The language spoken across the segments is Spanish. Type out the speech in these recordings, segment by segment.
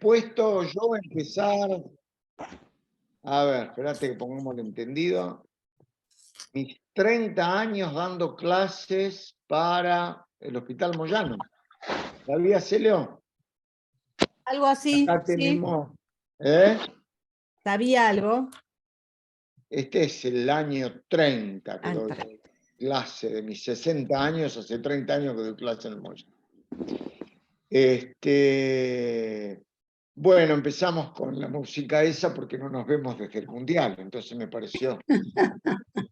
Puesto yo a empezar, a ver, espérate que pongamos el entendido. Mis 30 años dando clases para el Hospital Moyano. ¿Sabía, Celio? Algo así, Acá sí, tenemos, ¿eh? sabía algo. Este es el año 30 que Anta. doy clase, de mis 60 años, hace 30 años que doy clase en el Moyano. Bueno, empezamos con la música esa porque no nos vemos desde el Mundial, entonces me pareció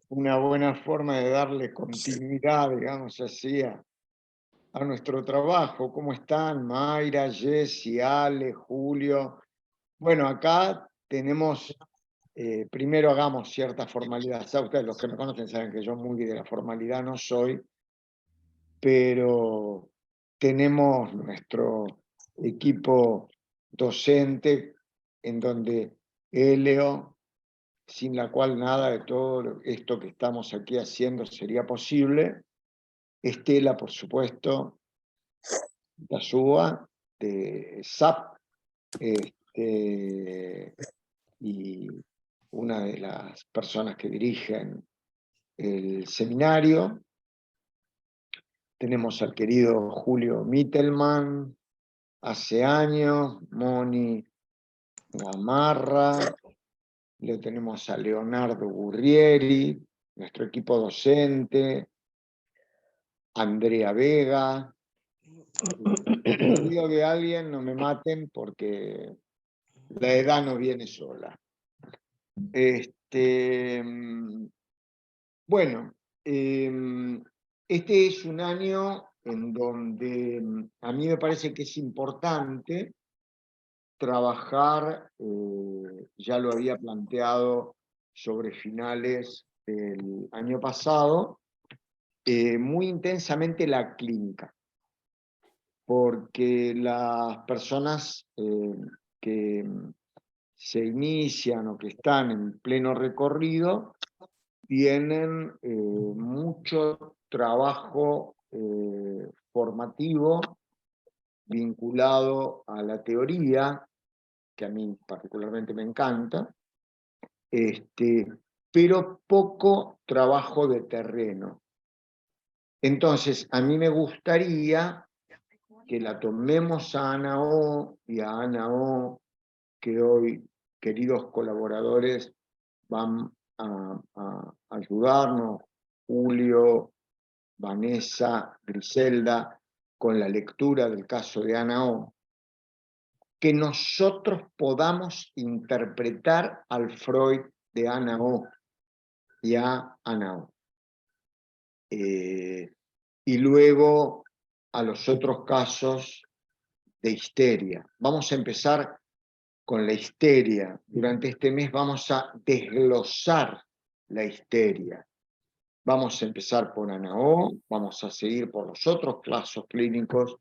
una buena forma de darle continuidad, digamos así, a nuestro trabajo. ¿Cómo están? Mayra, Jessy, Ale, Julio. Bueno, acá tenemos, primero hagamos cierta formalidad. Ustedes, los que me conocen, saben que yo muy de la formalidad no soy, pero tenemos nuestro equipo docente en donde Eleo, sin la cual nada de todo esto que estamos aquí haciendo sería posible. Estela, por supuesto, Tasúa, de SAP, y una de las personas que dirigen el seminario. Tenemos al querido Julio Mittelman, hace años, Moni Gamarra, le tenemos a Leonardo Gurrieri, nuestro equipo docente, Andrea Vega. Me olvido de alguien, no me maten porque la edad no viene sola. Bueno, este es un año en donde a mí me parece que es importante trabajar, ya lo había planteado sobre finales del año pasado, muy intensamente la clínica, porque las personas que se inician o que están en pleno recorrido tienen mucho trabajo formativo vinculado a la teoría, que a mí particularmente me encanta, pero poco trabajo de terreno. Entonces, a mí me gustaría que la tomemos a Ana O y a Ana O, que hoy, queridos colaboradores, van a ayudarnos, Julio, Vanessa, Griselda, con la lectura del caso de Ana O, que nosotros podamos interpretar al Freud de Ana O y a Ana O. Y luego a los otros casos de histeria. Vamos a empezar con la histeria. Durante este mes vamos a desglosar la histeria. Vamos a empezar por Ana O, vamos a seguir por los otros casos clínicos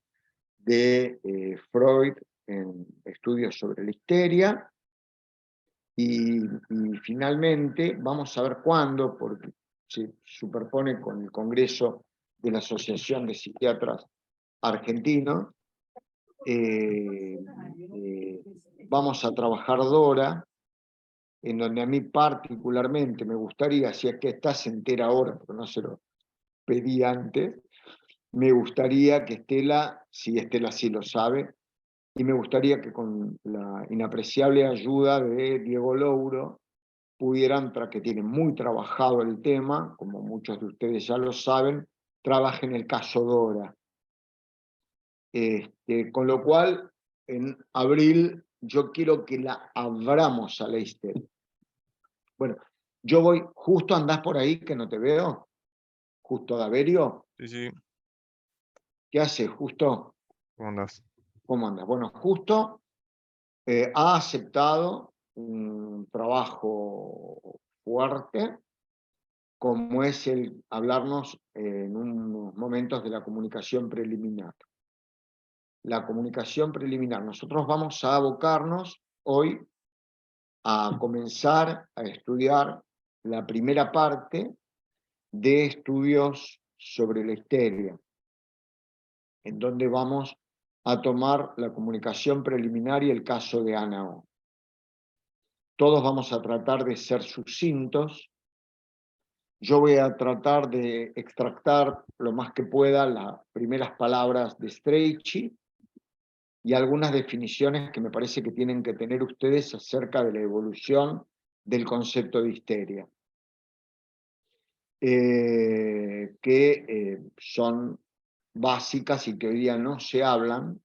de Freud en estudios sobre la histeria, y finalmente vamos a ver cuándo, porque se superpone con el Congreso de la Asociación de Psiquiatras Argentinos, vamos a trabajar Dora, en donde a mí particularmente me gustaría, si es que estás entera ahora, porque no se lo pedí antes, me gustaría que Estela, si Estela sí lo sabe, y me gustaría que con la inapreciable ayuda de Diego Louro pudieran, que tienen muy trabajado el tema, como muchos de ustedes ya lo saben, trabajen el caso Dora. Con lo cual, en abril yo quiero que la abramos a la histeria. Bueno, yo voy, justo andás por ahí que no te veo, justo Daverio. Sí, sí. ¿Qué haces, Justo? ¿Cómo andás? ¿Cómo andas? Bueno, Justo ha aceptado un trabajo fuerte, como es el hablarnos en unos momentos de la comunicación preliminar. La comunicación preliminar. Nosotros vamos a abocarnos hoy a comenzar a estudiar la primera parte de estudios sobre la histeria, en donde vamos a tomar la comunicación preliminar y el caso de Ana O. Todos vamos a tratar de ser sucintos. Yo voy a tratar de extractar lo más que pueda las primeras palabras de Strachey y algunas definiciones que me parece que tienen que tener ustedes acerca de la evolución del concepto de histeria, que son básicas y que hoy día no se hablan,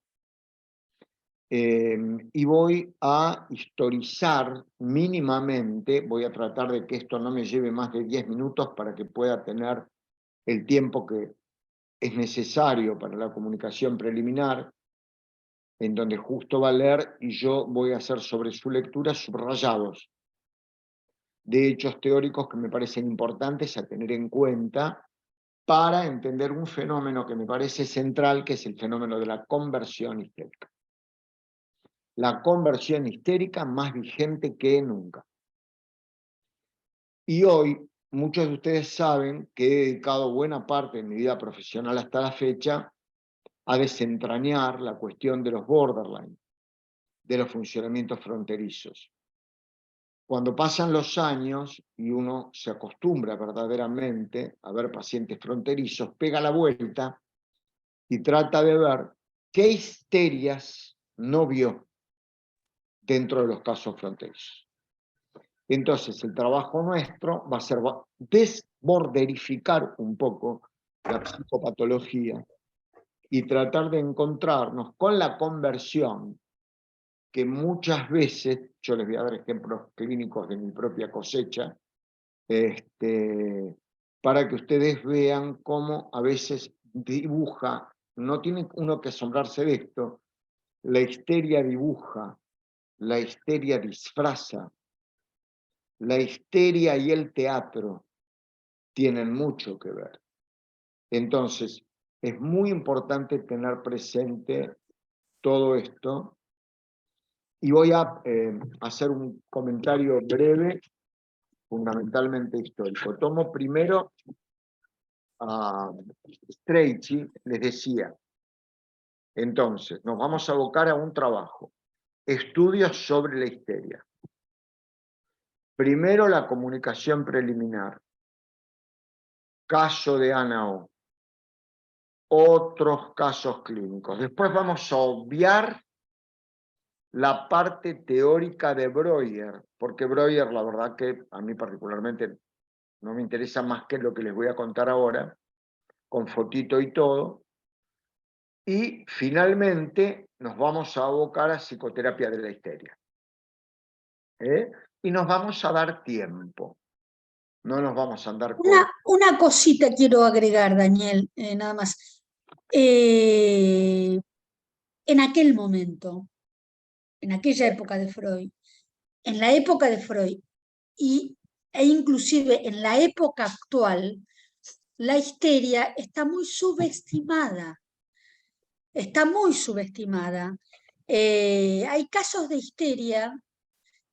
y voy a historizar mínimamente, voy a tratar de que esto no me lleve más de 10 minutos para que pueda tener el tiempo que es necesario para la comunicación preliminar, en donde justo va a leer y yo voy a hacer sobre su lectura subrayados de hechos teóricos que me parecen importantes a tener en cuenta para entender un fenómeno que me parece central, que es el fenómeno de la conversión histérica. La conversión histérica más vigente que nunca. Y hoy, muchos de ustedes saben que he dedicado buena parte de mi vida profesional hasta la fecha a desentrañar la cuestión de los borderline, de los funcionamientos fronterizos. Cuando pasan los años y uno se acostumbra verdaderamente a ver pacientes fronterizos, pega la vuelta y trata de ver qué histerias no vio dentro de los casos fronterizos. Entonces, el trabajo nuestro va a ser desborderificar un poco la psicopatología y tratar de encontrarnos con la conversión, que muchas veces, yo les voy a dar ejemplos clínicos de mi propia cosecha, para que ustedes vean cómo a veces dibuja, no tiene uno que asombrarse de esto, la histeria dibuja, la histeria disfraza, la histeria y el teatro tienen mucho que ver. Entonces, es muy importante tener presente todo esto. Y voy a hacer un comentario breve, fundamentalmente histórico. Tomo primero a Strachey, les decía. Entonces, nos vamos a abocar a un trabajo. Estudios sobre la histeria. Primero, la comunicación preliminar. Caso de Ana O. Otros casos clínicos. Después vamos a obviar la parte teórica de Breuer, porque Breuer, la verdad que a mí particularmente no me interesa más que lo que les voy a contar ahora, con fotito y todo. Y finalmente nos vamos a abocar a psicoterapia de la histeria. Y nos vamos a dar tiempo. No nos vamos a andar con... Una cosita quiero agregar, Daniel, nada más. En aquel momento, en aquella época de Freud, en la época de Freud e inclusive en la época actual, la histeria está muy subestimada. Está muy subestimada. Hay casos de histeria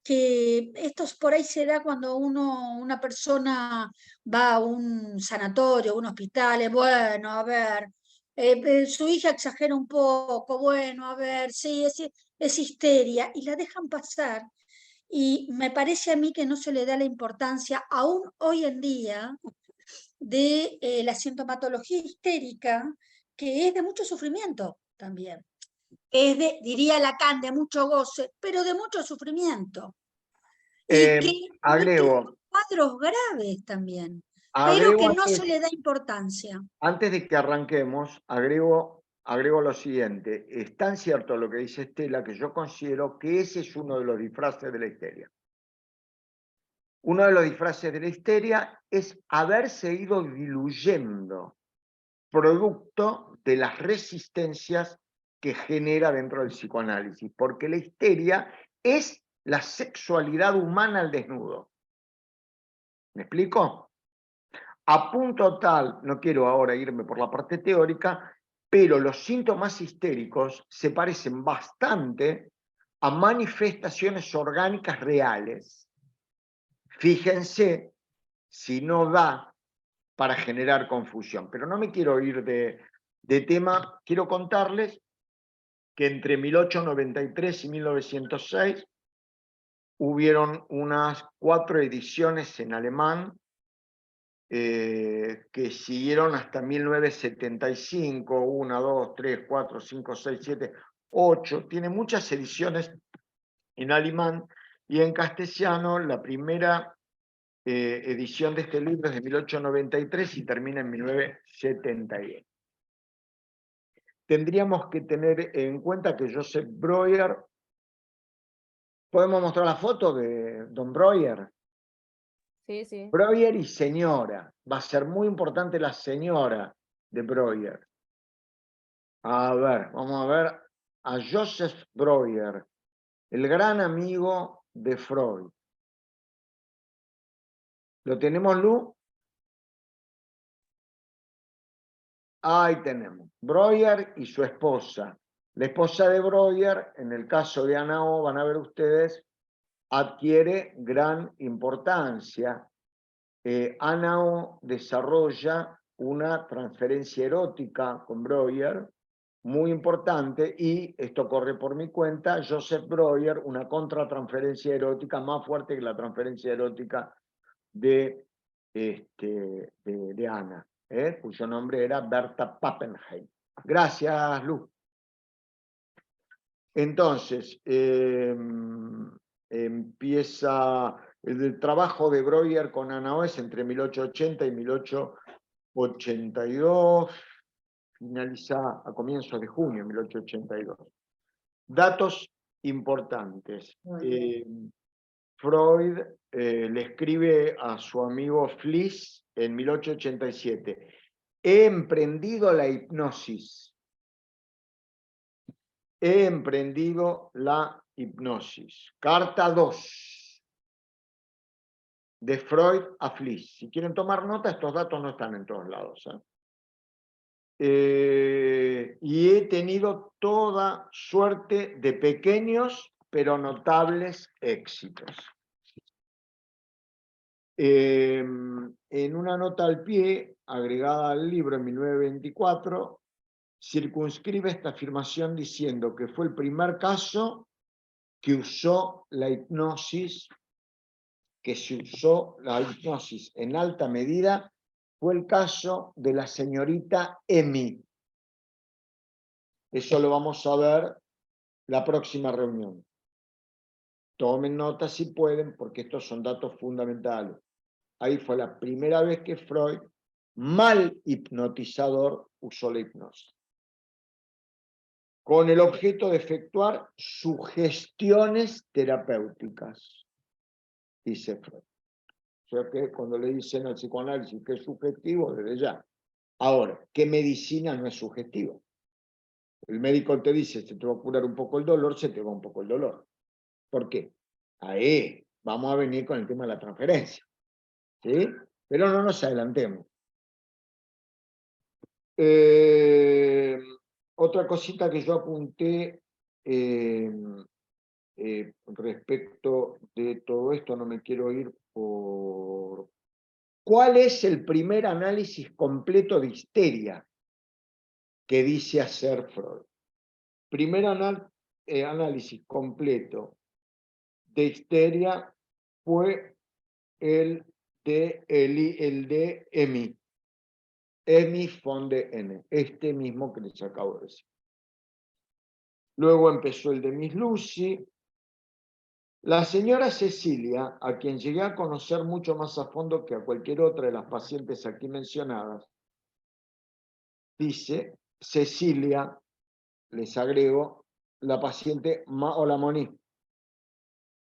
que estos por ahí se da cuando una persona va a un sanatorio, a un hospital, bueno, a ver, su hija exagera un poco, bueno, a ver, sí, es histeria, y la dejan pasar. Y me parece a mí que no se le da la importancia, aún hoy en día, de la sintomatología histérica, que es de mucho sufrimiento también. Es de, diría Lacan, de mucho goce, pero de mucho sufrimiento. Y que agrego cuadros graves también, pero agrego que no antes, se le da importancia. antes de que arranquemos, agrego lo siguiente. Es tan cierto lo que dice Estela que yo considero que ese es uno de los disfraces de la histeria. Uno de los disfraces de la histeria es haberse ido diluyendo producto de las resistencias que genera dentro del psicoanálisis, porque la histeria es la sexualidad humana al desnudo. ¿Me explico? A punto tal, no quiero ahora irme por la parte teórica, pero los síntomas histéricos se parecen bastante a manifestaciones orgánicas reales. Fíjense si no da para generar confusión, pero no me quiero ir de tema, quiero contarles que entre 1893 y 1906 hubieron unas 4 ediciones en alemán que siguieron hasta 1975, 1, 2, 3, 4, 5, 6, 7, 8. Tiene muchas ediciones en alemán y en castellano. La primera edición de este libro es de 1893 y termina en 1972. Tendríamos que tener en cuenta que Joseph Breuer, ¿podemos mostrar la foto de Don Breuer? Sí, sí. Breuer y señora, va a ser muy importante la señora de Breuer. A ver, vamos a ver a Joseph Breuer, el gran amigo de Freud. ¿Lo tenemos, Lu? Ahí tenemos. Breuer y su esposa. La esposa de Breuer, en el caso de Ana O, van a ver ustedes, adquiere gran importancia. Ana O desarrolla una transferencia erótica con Breuer muy importante y, esto corre por mi cuenta, Joseph Breuer, una contratransferencia erótica más fuerte que la transferencia erótica de Ana, cuyo nombre era Berta Pappenheim. Gracias, Lu. Entonces, empieza el trabajo de Breuer con Ana O entre 1880 y 1882, finaliza a comienzos de junio de 1882. Datos importantes. Freud le escribe a su amigo Fliess en 1887. He emprendido la hipnosis. He emprendido la hipnosis. Carta 2 de Freud a Fliess. Si quieren tomar nota, estos datos no están en todos lados. Y he tenido toda suerte de pequeños pero notables éxitos. En una nota al pie, agregada al libro en 1924, circunscribe esta afirmación diciendo que fue el primer caso que usó la hipnosis, que se usó la hipnosis en alta medida, fue el caso de la señorita Emmy. Eso lo vamos a ver la próxima reunión. Tomen nota si pueden, porque estos son datos fundamentales. Ahí fue la primera vez que Freud, mal hipnotizador, usó la hipnosis, con el objeto de efectuar sugestiones terapéuticas, dice Freud. O sea que cuando le dicen al psicoanálisis que es sugestivo, desde ya. Ahora, ¿qué medicina no es sugestiva? El médico te dice, se te va a curar un poco el dolor, se te va un poco el dolor. ¿Por qué? Ahí vamos a venir con el tema de la transferencia. ¿Sí? Pero no nos adelantemos. Otra cosita que yo apunté respecto de todo esto, no me quiero ir por... ¿Cuál es el primer análisis completo de histeria que dice hacer Freud? Primer análisis completo de histeria fue el de Emmy. Emmy von der N, este mismo que les acabo de decir. Luego empezó el de Miss Lucy. La señora Cecilia, a quien llegué a conocer mucho más a fondo que a cualquier otra de las pacientes aquí mencionadas, dice Cecilia, les agrego, la paciente Hola Moni.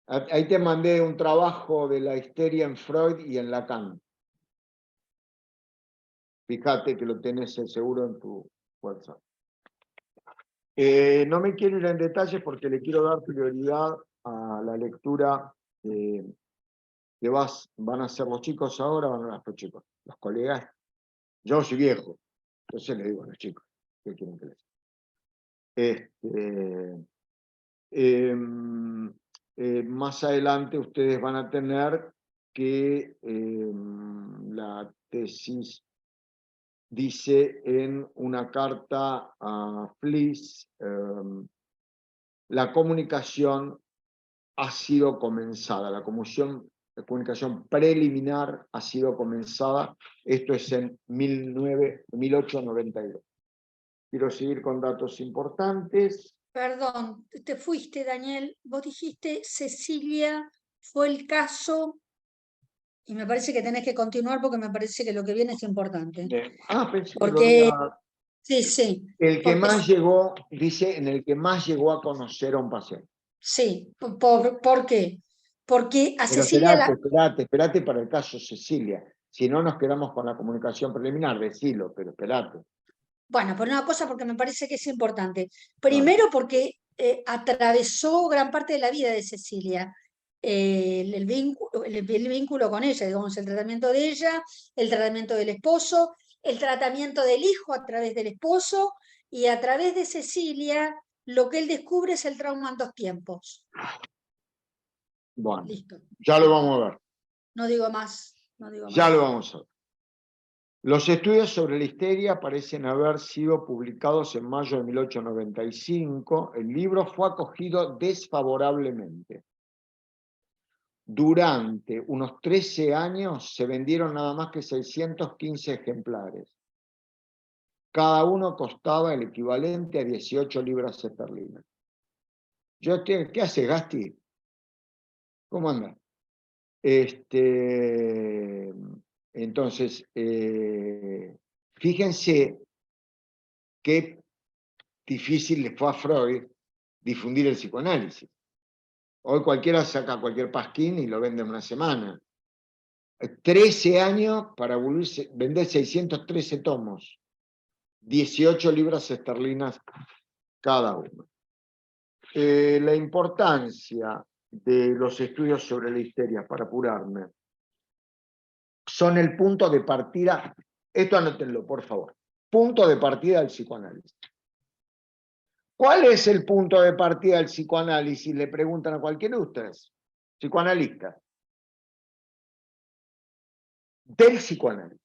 Ahí te mandé un trabajo de la histeria en Freud y en Lacan. Fíjate que lo tenés seguro en tu WhatsApp. No me quiero ir en detalles porque le quiero dar prioridad a la lectura que van a hacer los chicos ahora, van a los chicos, los colegas. Yo soy viejo, entonces le digo a los chicos, ¿qué quieren que les más adelante ustedes van a tener que la tesis dice en una carta a Fliess, la comunicación ha sido comenzada, la comunicación preliminar ha sido comenzada, esto es en 1892. Quiero seguir con datos importantes. Perdón, te fuiste, Daniel. Vos dijiste Cecilia fue el caso, y me parece que tenés que continuar porque me parece que lo que viene es importante. Pensé que Porque, lo había... sí, El que porque, más llegó, dice, en el que más llegó a conocer a un paciente. sí, ¿por qué? Porque a Pero Cecilia esperate para el caso Cecilia. Si no nos quedamos con la comunicación preliminar, decilo, pero esperate. Bueno, por una cosa, porque me parece que es importante. Claro. Primero, porque atravesó gran parte de la vida de Cecilia. El vínculo con ella, digamos, el tratamiento de ella, el tratamiento del esposo, el tratamiento del hijo a través del esposo, y a través de Cecilia, lo que él descubre es el trauma en 2 tiempos. Bueno, Listo. ya lo vamos a ver. No digo más. No digo Ya más. lo vamos a ver. Los estudios sobre la histeria parecen haber sido publicados en mayo de 1895. El libro fue acogido desfavorablemente. Durante unos 13 años se vendieron nada más que 615 ejemplares. Cada uno costaba el equivalente a 18 libras esterlinas. ¿Qué hace, Gasti? ¿Cómo anda? Entonces, fíjense qué difícil le fue a Freud difundir el psicoanálisis. Hoy cualquiera saca cualquier pasquín y lo vende en una semana. 13 años para vender 613 tomos, 18 libras esterlinas cada uno. La importancia de los estudios sobre la histeria, para apurarme, son el punto de partida, esto anótenlo por favor, punto de partida del psicoanálisis. ¿Cuál es el punto de partida del psicoanálisis? Le preguntan a cualquiera de ustedes, psicoanalistas. Del psicoanálisis.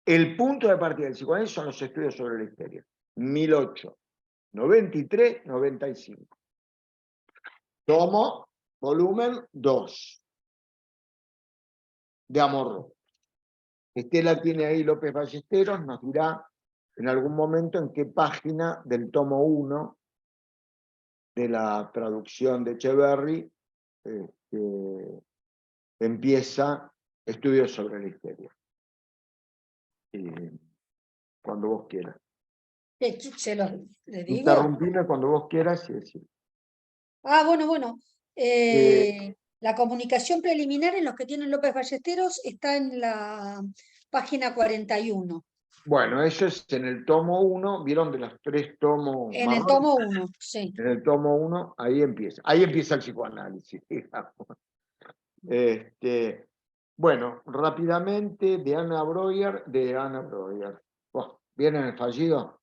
El punto de partida del psicoanálisis son los estudios sobre la histeria. 1893-95. Tomo, volumen 2. De Amorro. Estela tiene ahí López Ballesteros, nos dirá en algún momento en qué página del tomo 1 de la traducción de Echeverry empieza estudios sobre la histeria. Cuando vos quieras. ¿Le digo? Interrumpime cuando vos quieras y decir. Bueno. La comunicación preliminar en los que tienen López Ballesteros está en la página 41. Bueno, eso es en el tomo 1, ¿vieron de los 3 tomos? En el tomo 1, sí. En el tomo 1, ahí empieza el psicoanálisis, digamos. Bueno, rápidamente, de Anna Breuer. ¿Vieron el fallido?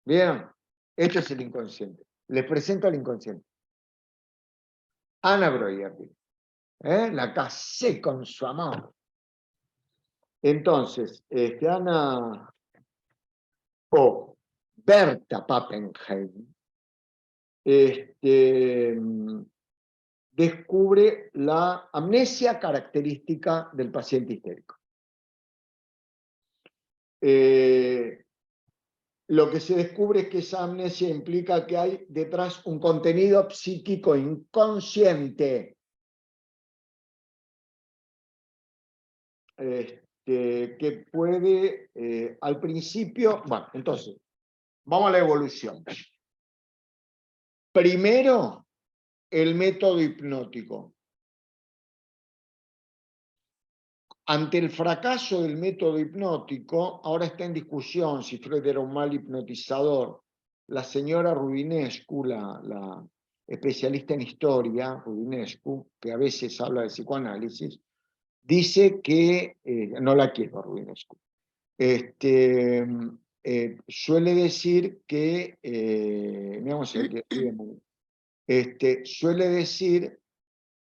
¿Vieron? Este es el inconsciente. Les presento al inconsciente. Anna Breuer, la casé con su amor. Entonces, Anna o Berta Pappenheim descubre la amnesia característica del paciente histérico. Lo que se descubre es que esa amnesia implica que hay detrás un contenido psíquico inconsciente que puede, al principio, bueno, entonces, vamos a la evolución. Primero, el método hipnótico. Ante el fracaso del método hipnótico, ahora está en discusión si Freud era un mal hipnotizador. La señora Rubinescu, la especialista en historia, Rubinescu, que a veces habla de psicoanálisis, dice que, no la quiero a Rubinescu, suele decir que, suele decir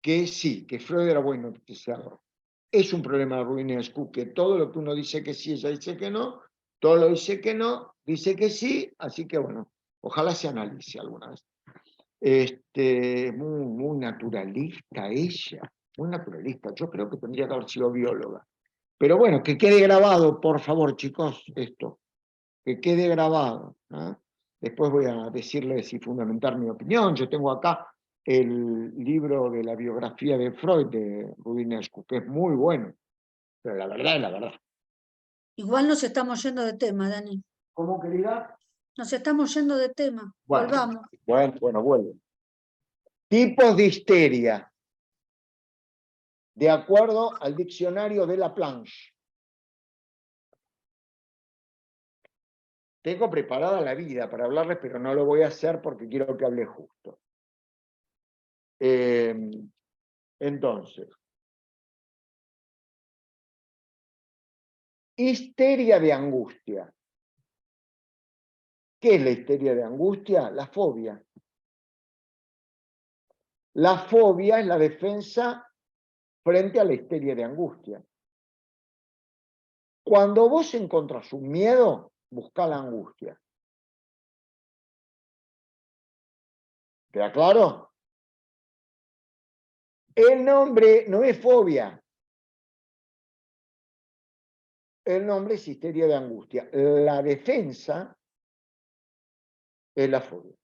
que sí, que Freud era buen hipnotizador. Es un problema de Rubinescu, que todo lo que uno dice que sí, ella dice que no, todo lo dice que no, dice que sí, así que bueno, Ojalá se analice alguna vez. Muy naturalista ella, muy naturalista. Yo creo que tendría que haber sido bióloga. Pero bueno, que quede grabado, por favor, chicos, esto. Que quede grabado. ¿Ah? Después voy a decirles y fundamentar mi opinión. Yo tengo acá el libro de la biografía de Freud, de Rubinescu, que es muy bueno. Pero la verdad es la verdad. Igual nos estamos yendo de tema, Dani. ¿Cómo, querida? Nos estamos yendo de tema. Bueno, Volvamos. bueno, vuelvo. Tipos de histeria. De acuerdo al diccionario de Laplanche. Tengo preparada la vida para hablarles, pero no lo voy a hacer porque quiero que hable justo. Entonces, histeria de angustia. ¿Qué es la histeria de angustia? La fobia. La fobia es la defensa frente a la histeria de angustia. Cuando vos encontrás un miedo, buscá la angustia. ¿Queda claro? El nombre no es fobia. El nombre es histeria de angustia. La defensa es la fobia.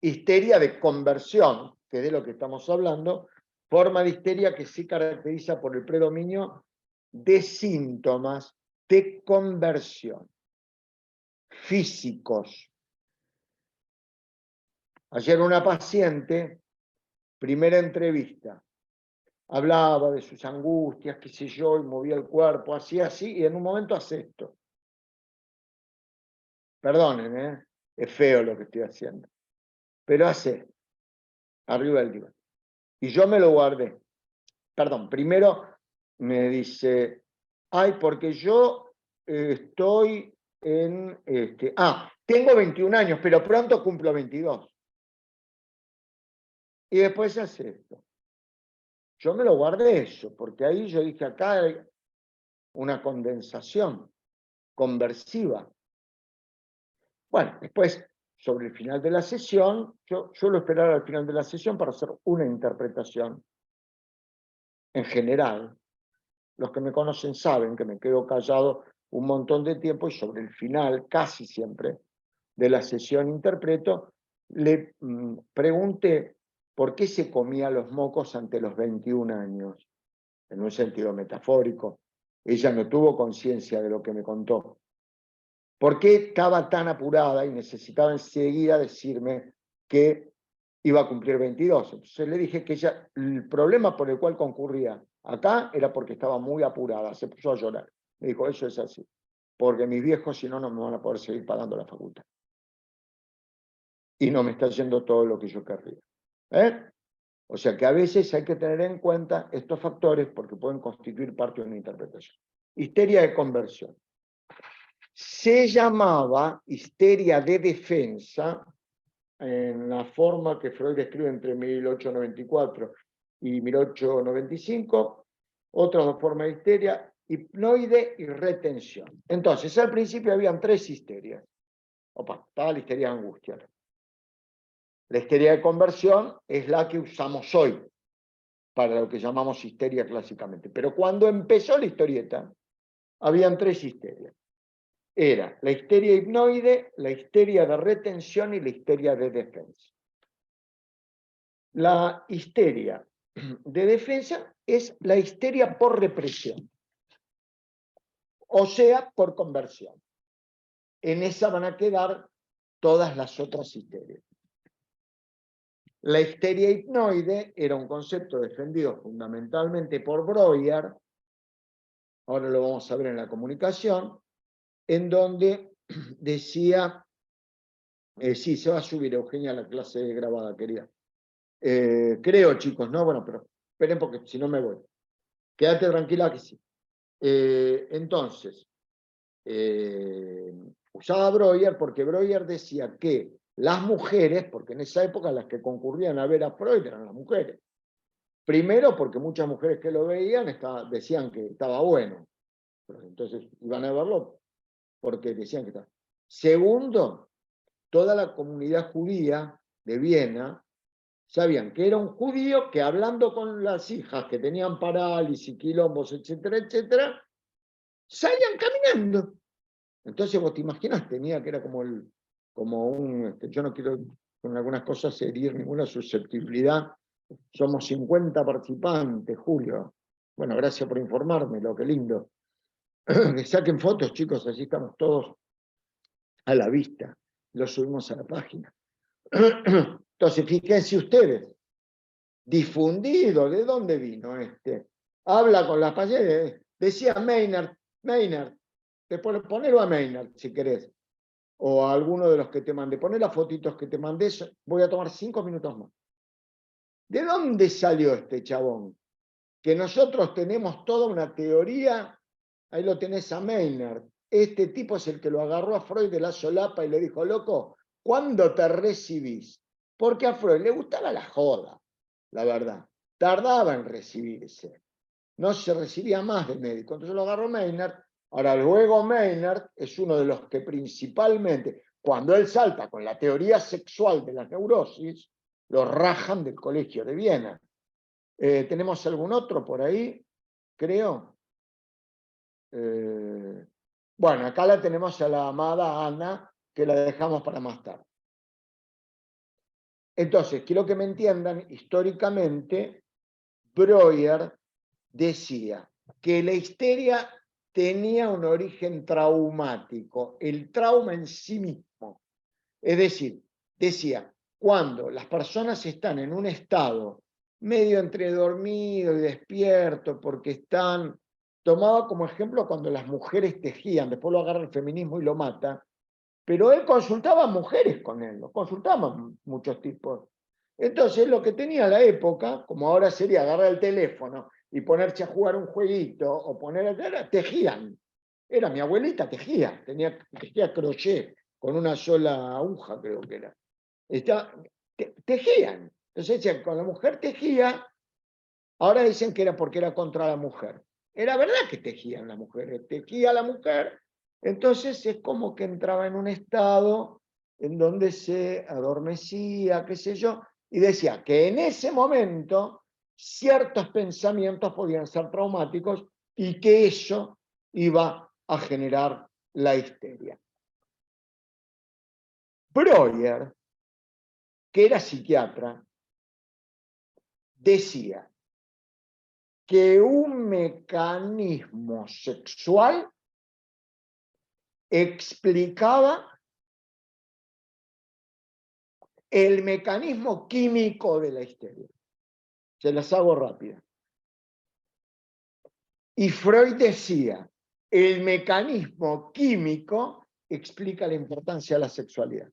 Histeria de conversión, que es de lo que estamos hablando, forma de histeria que se caracteriza por el predominio de síntomas de conversión físicos. Ayer una paciente, primera entrevista, hablaba de sus angustias, qué sé yo, y movía el cuerpo, así, y en un momento hace esto. Perdonen, es feo lo que estoy haciendo. Pero hace, arriba del diván. Y yo me lo guardé. Perdón, primero me dice, ay, porque yo estoy en, tengo 21 años, pero pronto cumplo 22. Y después hace esto. Yo me lo guardé eso, porque ahí yo dije, acá hay una condensación conversiva. Bueno, después, sobre el final de la sesión, yo suelo esperar al final de la sesión para hacer una interpretación. En general, los que me conocen saben que me quedo callado un montón de tiempo y sobre el final, casi siempre, de la sesión interpreto, le pregunté por qué se comía los mocos ante los 21 años, en un sentido metafórico. Ella no tuvo conciencia de lo que me contó. ¿Por qué estaba tan apurada y necesitaba enseguida decirme que iba a cumplir 22? Entonces le dije que ella, el problema por el cual concurría acá era porque estaba muy apurada, se puso a llorar. Me dijo, eso es así, porque mis viejos si no, no me van a poder seguir pagando la facultad. Y no me está yendo todo lo que yo querría. O sea que a veces hay que tener en cuenta estos factores porque pueden constituir parte de una interpretación. Histeria de conversión. Se llamaba histeria de defensa, en la forma que Freud describe entre 1894 y 1895, otras dos formas de histeria, hipnoide y retención. Entonces, al principio habían tres histerias. Estaba la histeria de angustia. La histeria de conversión es la que usamos hoy para lo que llamamos histeria clásicamente. Pero cuando empezó la historieta, habían tres histerias. Era la histeria hipnoide, la histeria de retención y la histeria de defensa. La histeria de defensa es la histeria por represión, o sea, por conversión. En esa van a quedar todas las otras histerias. La histeria hipnoide era un concepto defendido fundamentalmente por Breuer, ahora lo vamos a ver en la comunicación, en donde decía, sí, se va a subir Eugenia a la clase grabada, querida. Creo, chicos, ¿no? Bueno, pero esperen porque si no me voy. Quédate tranquila que sí. Entonces, usaba Breuer porque Breuer decía que las mujeres, porque en esa época las que concurrían a ver a Freud eran las mujeres. Primero porque muchas mujeres que lo veían decían que estaba bueno. Entonces iban a verlo porque decían que estaba. Segundo, toda la comunidad judía de Viena sabían que era un judío que hablando con las hijas que tenían parálisis, quilombos, etcétera, etcétera, salían caminando. Entonces vos te imaginás, tenía que era como un, yo no quiero con algunas cosas herir ninguna susceptibilidad. Somos 50 participantes, Julio. Bueno, gracias por informarme, lo que lindo. Que saquen fotos, chicos, así estamos todos a la vista. Lo subimos a la página. Entonces, fíjense ustedes, difundido, ¿de dónde vino este? Habla con las pacientes, decía Maynard, después ponelo a Maynard si querés, o a alguno de los que te mandé, poné las fotitos que te mandé, voy a tomar 5 minutos más. ¿De dónde salió este chabón? Que nosotros tenemos toda una teoría, ahí lo tenés a Maynard, este tipo es el que lo agarró a Freud de la solapa y le dijo, loco, ¿cuándo te recibís? Porque a Freud le gustaba la joda, la verdad, tardaba en recibirse, no se recibía más de médico, entonces lo agarró Maynard. Ahora luego Maynard es uno de los que principalmente, cuando él salta con la teoría sexual de las neurosis, lo rajan del Colegio de Viena. ¿Tenemos algún otro por ahí? Creo. Bueno, acá la tenemos a la amada Ana, que la dejamos para más tarde. Entonces, quiero que me entiendan, históricamente, Breuer decía que la histeria tenía un origen traumático, el trauma en sí mismo. Es decir, decía, cuando las personas están en un estado medio entre dormido y despierto, porque están, tomaba como ejemplo cuando las mujeres tejían, después lo agarra el feminismo y lo mata, pero él consultaba a mujeres con él, lo consultaban muchos tipos. Entonces lo que tenía la época, como ahora sería agarrar el teléfono y ponerse a jugar un jueguito o tejían. Era mi abuelita, tejía crochet con una sola aguja, creo que era. Tejían. Entonces decían, con la mujer tejía, ahora dicen que era porque era contra la mujer. Era verdad que tejían las mujeres, tejía la mujer, entonces es como que entraba en un estado en donde se adormecía, qué sé yo, y decía que en ese momento ciertos pensamientos podían ser traumáticos y que eso iba a generar la histeria. Breuer, que era psiquiatra, decía que un mecanismo sexual explicaba el mecanismo químico de la histeria. Se las hago rápida. Y Freud decía, el mecanismo químico explica la importancia de la sexualidad.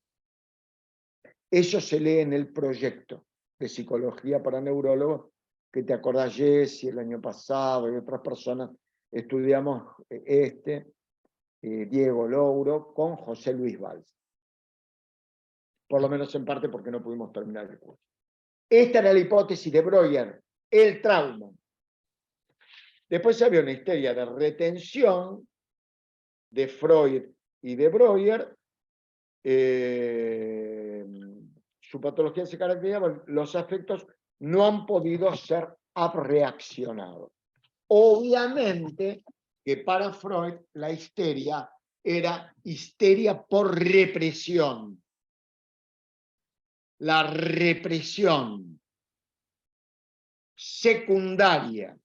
Eso se lee en el proyecto de psicología para neurólogos, que te acordás, Jessy, el año pasado, y otras personas estudiamos Diego Louro, con José Luis Valls. Por lo menos en parte porque no pudimos terminar el curso. Esta era la hipótesis de Breuer, el trauma. Después había una histeria de retención de Freud y de Breuer. Su patología se caracterizaba, los afectos no han podido ser abreaccionados. Obviamente que para Freud la histeria era histeria por represión. La represión secundaria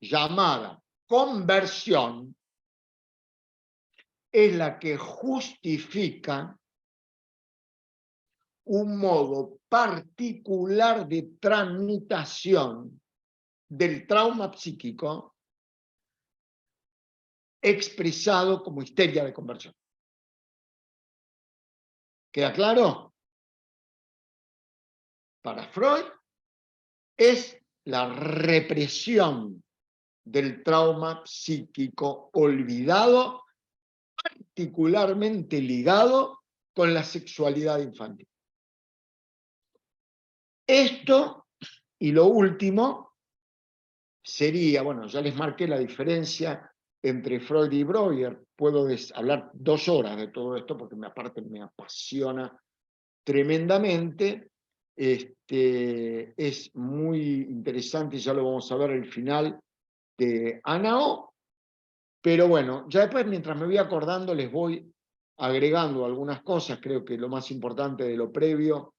llamada conversión es la que justifica un modo particular de tramitación del trauma psíquico expresado como histeria de conversión. ¿Queda claro? Para Freud es la represión del trauma psíquico olvidado, particularmente ligado con la sexualidad infantil. Esto, y lo último, sería, bueno, ya les marqué la diferencia entre Freud y Breuer. Puedo hablar 2 horas de todo esto porque aparte me apasiona tremendamente. Es muy interesante y ya lo vamos a ver al final de Anao. Pero bueno, ya después mientras me voy acordando les voy agregando algunas cosas. Creo que lo más importante de lo previo.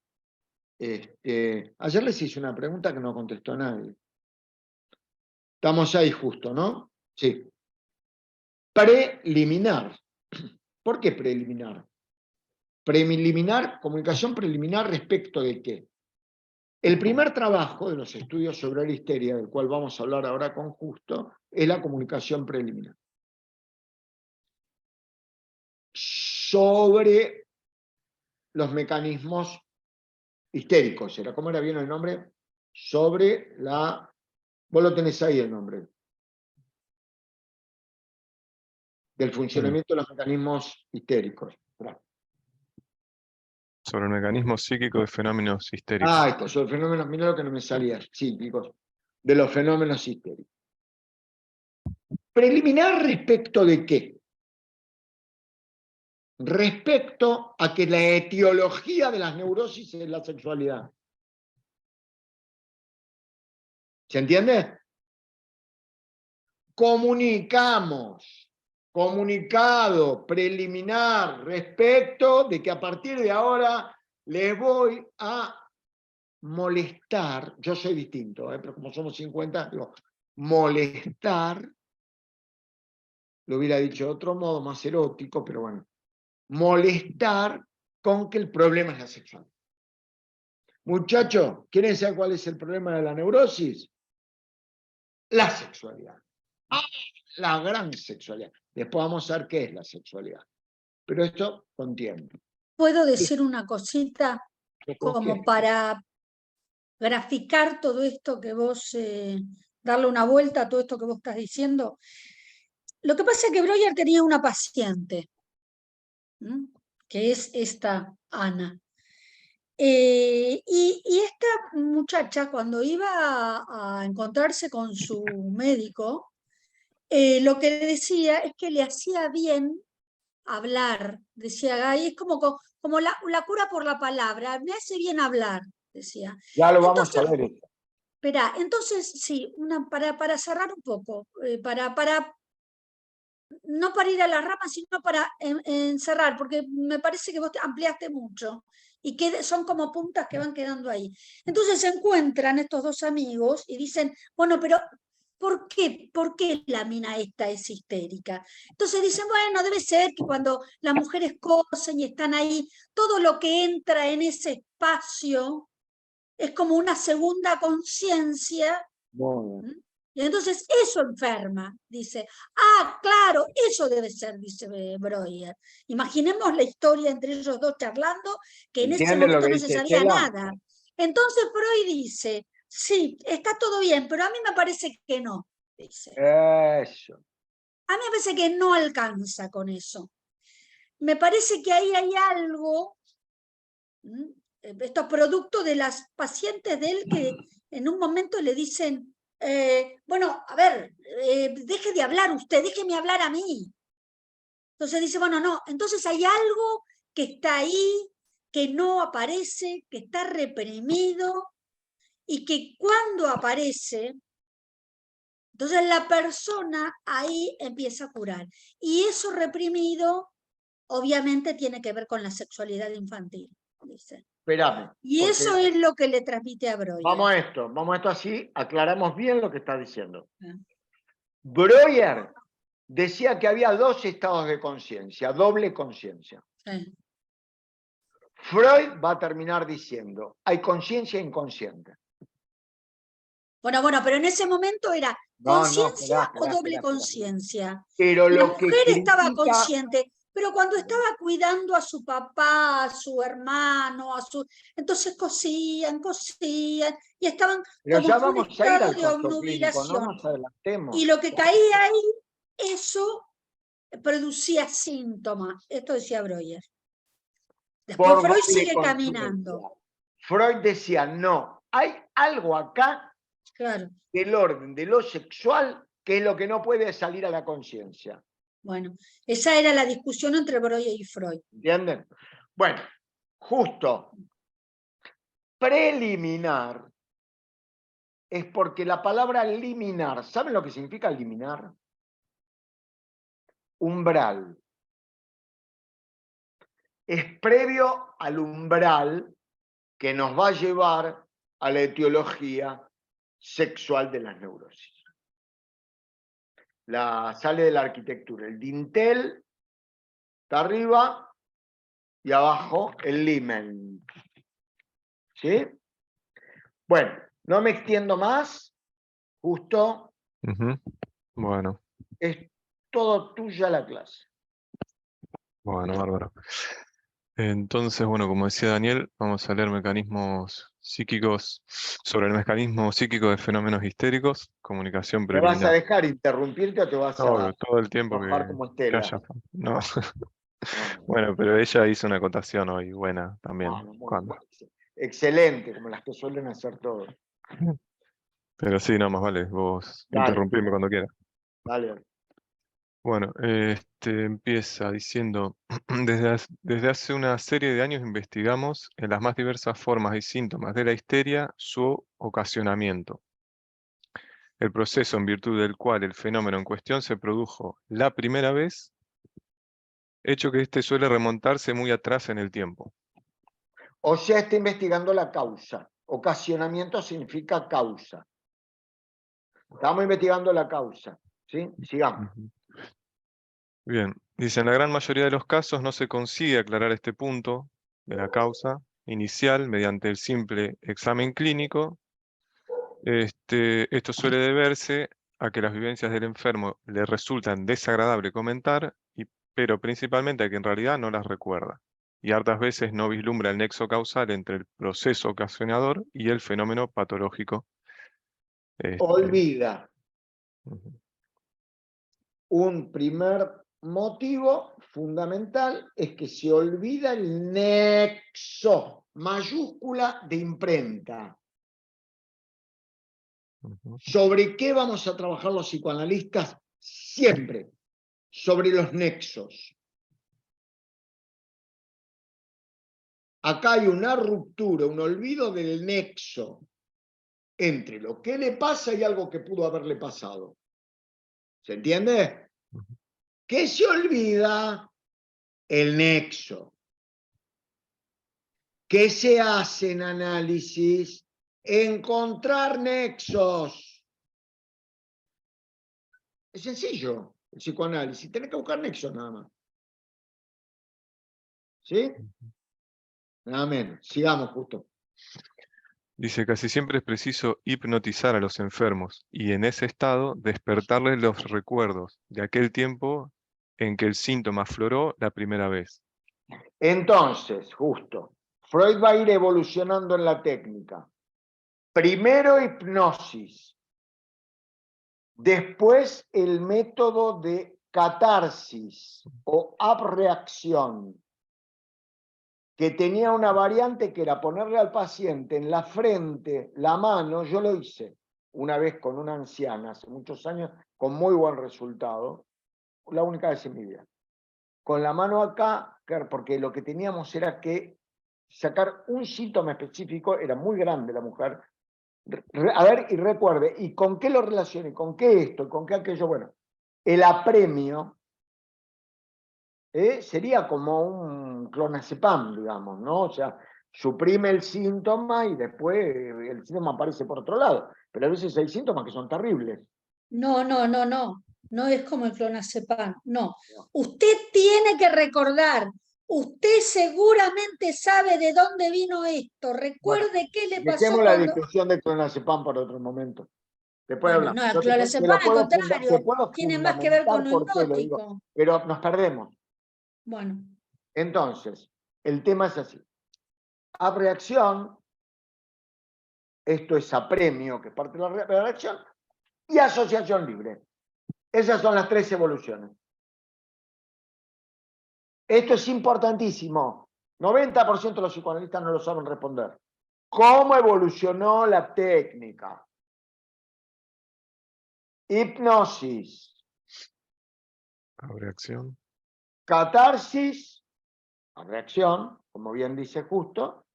Ayer les hice una pregunta que no contestó nadie. Estamos ahí justo, ¿no? Sí. Preliminar. ¿Por qué preliminar? Preliminar, comunicación preliminar respecto de qué. El primer trabajo de los estudios sobre la histeria, del cual vamos a hablar ahora con Justo, es la comunicación preliminar. Sobre los mecanismos histéricos. ¿Cómo era bien el nombre? Sobre la... Vos lo tenés ahí el nombre. Del funcionamiento de los mecanismos histéricos. Sobre el mecanismo psíquico de fenómenos histéricos. Esto, sobre fenómenos, mirá lo que no me salía, psíquicos, de los fenómenos histéricos. Preliminar respecto de qué? Respecto a que la etiología de las neurosis es la sexualidad. ¿Se entiende? Comunicamos, comunicado preliminar respecto de que a partir de ahora les voy a molestar, yo soy distinto, pero como somos 50, digo, molestar, lo hubiera dicho de otro modo, más erótico, pero bueno, molestar con que el problema es la sexualidad. Muchachos, ¿quieren saber cuál es el problema de la neurosis? La sexualidad. La gran sexualidad. Después vamos a ver qué es la sexualidad. Pero esto con tiempo. ¿Puedo decir una cosita como ¿Qué? para graficar todo esto que vos, darle una vuelta a todo esto que vos estás diciendo? Lo que pasa es que Breuer tenía una paciente, que es esta Ana. Y esta muchacha, cuando iba a encontrarse con su médico, lo que decía es que le hacía bien hablar, decía Gay, es como la cura por la palabra, me hace bien hablar, decía. Ya lo vamos a ver. Espera, entonces, sí, para cerrar un poco, no para ir a las ramas, sino para encerrar, porque me parece que vos te ampliaste mucho y que son como puntas que van quedando ahí. Entonces se encuentran estos dos amigos y dicen, bueno, pero ¿por qué la mina esta es histérica? Entonces dicen, bueno, debe ser que cuando las mujeres cosen y están ahí, todo lo que entra en ese espacio es como una segunda conciencia. Y entonces eso enferma, dice. Claro, eso debe ser, dice Breuer. Imaginemos la historia entre ellos dos charlando, que en ese momento no se sabía nada. Entonces Freud dice, sí, está todo bien, pero a mí me parece que no, dice. Eso. A mí me parece que no alcanza con eso. Me parece que ahí hay algo, estos productos de las pacientes de él que en un momento le dicen, bueno, a ver, deje de hablar usted, déjeme hablar a mí. Entonces dice, bueno, no, entonces hay algo que está ahí, que no aparece, que está reprimido, y que cuando aparece, entonces la persona ahí empieza a curar. Y eso reprimido, obviamente, tiene que ver con la sexualidad infantil, dice. Espérame. Y eso es lo que le transmite a Breuer. Vamos a esto así, aclaramos bien lo que está diciendo. Breuer decía que había 2 estados de conciencia, doble conciencia. Sí. Freud va a terminar diciendo, hay conciencia inconsciente. Bueno, pero en ese momento era conciencia o doble conciencia. Pero la lo que mujer estaba critica... consciente, pero cuando estaba cuidando a su papá, a su hermano, entonces cosían, y estaban Pero como ya en un vamos a ir estado al de cuarto clínico, no obnubilación. nos adelantemos. Y lo que caía ahí, eso producía síntomas. Esto decía Breuer. Después Freud sigue caminando. Freud decía, no, hay algo acá Claro. del orden de lo sexual ¿Qué es lo que no puede salir a la conciencia? Bueno, esa era la discusión entre Breuer y Freud. ¿Entienden? Bueno, justo. Preliminar es porque la palabra liminar, ¿saben lo que significa liminar? Umbral. Es previo al umbral que nos va a llevar a la etiología sexual de las neurosis. Sale de la arquitectura. El dintel está arriba y abajo el limen. ¿Sí? Bueno, no me extiendo más. Justo Ujú. Bueno, es todo tuya la clase. bueno, bárbaro. Entonces, bueno, como decía Daniel, vamos a leer mecanismos psíquicos sobre el mecanismo psíquico de fenómenos histéricos, comunicación ¿Me vas a preliminar. dejar interrumpirte o te vas Obvio, a todo el tiempo enojar como que Estela? haya. No. No, Bueno, pero ella hizo una acotación hoy, buena también. no, muy ¿Cuándo? excelente, como las que suelen hacer todos. Pero sí, no, más vale, vos Dale, interrumpirme cuando quieras. dale. Bueno, empieza diciendo, desde hace una serie de años investigamos en las más diversas formas y síntomas de la histeria su ocasionamiento. El proceso en virtud del cual el fenómeno en cuestión se produjo la primera vez, hecho que este suele remontarse muy atrás en el tiempo. O sea, está investigando la causa. Ocasionamiento significa causa. Estamos investigando la causa. ¿Sí? Sigamos. Ujú. Bien, dice, en la gran mayoría de los casos no se consigue aclarar este punto de la causa inicial mediante el simple examen clínico. Esto suele deberse a que las vivencias del enfermo le resultan desagradable comentar, pero principalmente a que en realidad no las recuerda. Y hartas veces no vislumbra el nexo causal entre el proceso ocasionador y el fenómeno patológico. Olvida. Ujú. Un primer motivo fundamental es que se olvida el nexo, mayúscula de imprenta. Ujú. ¿Sobre qué vamos a trabajar los psicoanalistas? Siempre. Sobre los nexos. Acá hay una ruptura, un olvido del nexo entre lo que le pasa y algo que pudo haberle pasado. ¿Se entiende? ¿Qué se olvida? El nexo. ¿Qué se hace en análisis? Encontrar nexos. Es sencillo, el psicoanálisis. Tenés que buscar nexos nada más. ¿Sí? Nada menos. Sigamos justo. Dice, casi siempre es preciso hipnotizar a los enfermos y en ese estado despertarles los recuerdos de aquel tiempo en que el síntoma afloró la primera vez. Entonces, justo, Freud va a ir evolucionando en la técnica. Primero hipnosis, después el método de catarsis o abreacción, que tenía una variante que era ponerle al paciente en la frente la mano. Yo lo hice una vez con una anciana hace muchos años, con muy buen resultado, la única vez en mi vida. Con la mano acá, porque lo que teníamos era que sacar un síntoma específico, era muy grande la mujer. A ver, y recuerde, ¿y con qué lo relacione? ¿Con qué esto? ¿Con qué aquello? Bueno, el apremio sería como un clonazepam, digamos, ¿no? O sea, suprime el síntoma y después el síntoma aparece por otro lado. Pero a veces hay síntomas que son terribles. No, no, no, no. No es como el clonazepam, no. Usted tiene que recordar. Usted seguramente sabe de dónde vino esto. Bueno, Recuerde qué le pasó dejemos la cuando. discusión de clonazepam por otro momento. Después Bueno, hablamos. no, el Yo te clonazepam lo al puedo, te contrario, puedo tiene más que ver con fundamentar lo por qué lo digo, hipnótico. pero nos perdemos. Bueno, Entonces, el tema es así. Abreacción, esto es apremio, que es parte de la reacción, y asociación libre. Esas son las tres evoluciones. Esto es importantísimo. 90% de los psicoanalistas no lo saben responder. ¿Cómo evolucionó la técnica? hipnosis, Abreacción. catarsis, reacción, como bien dice Justo,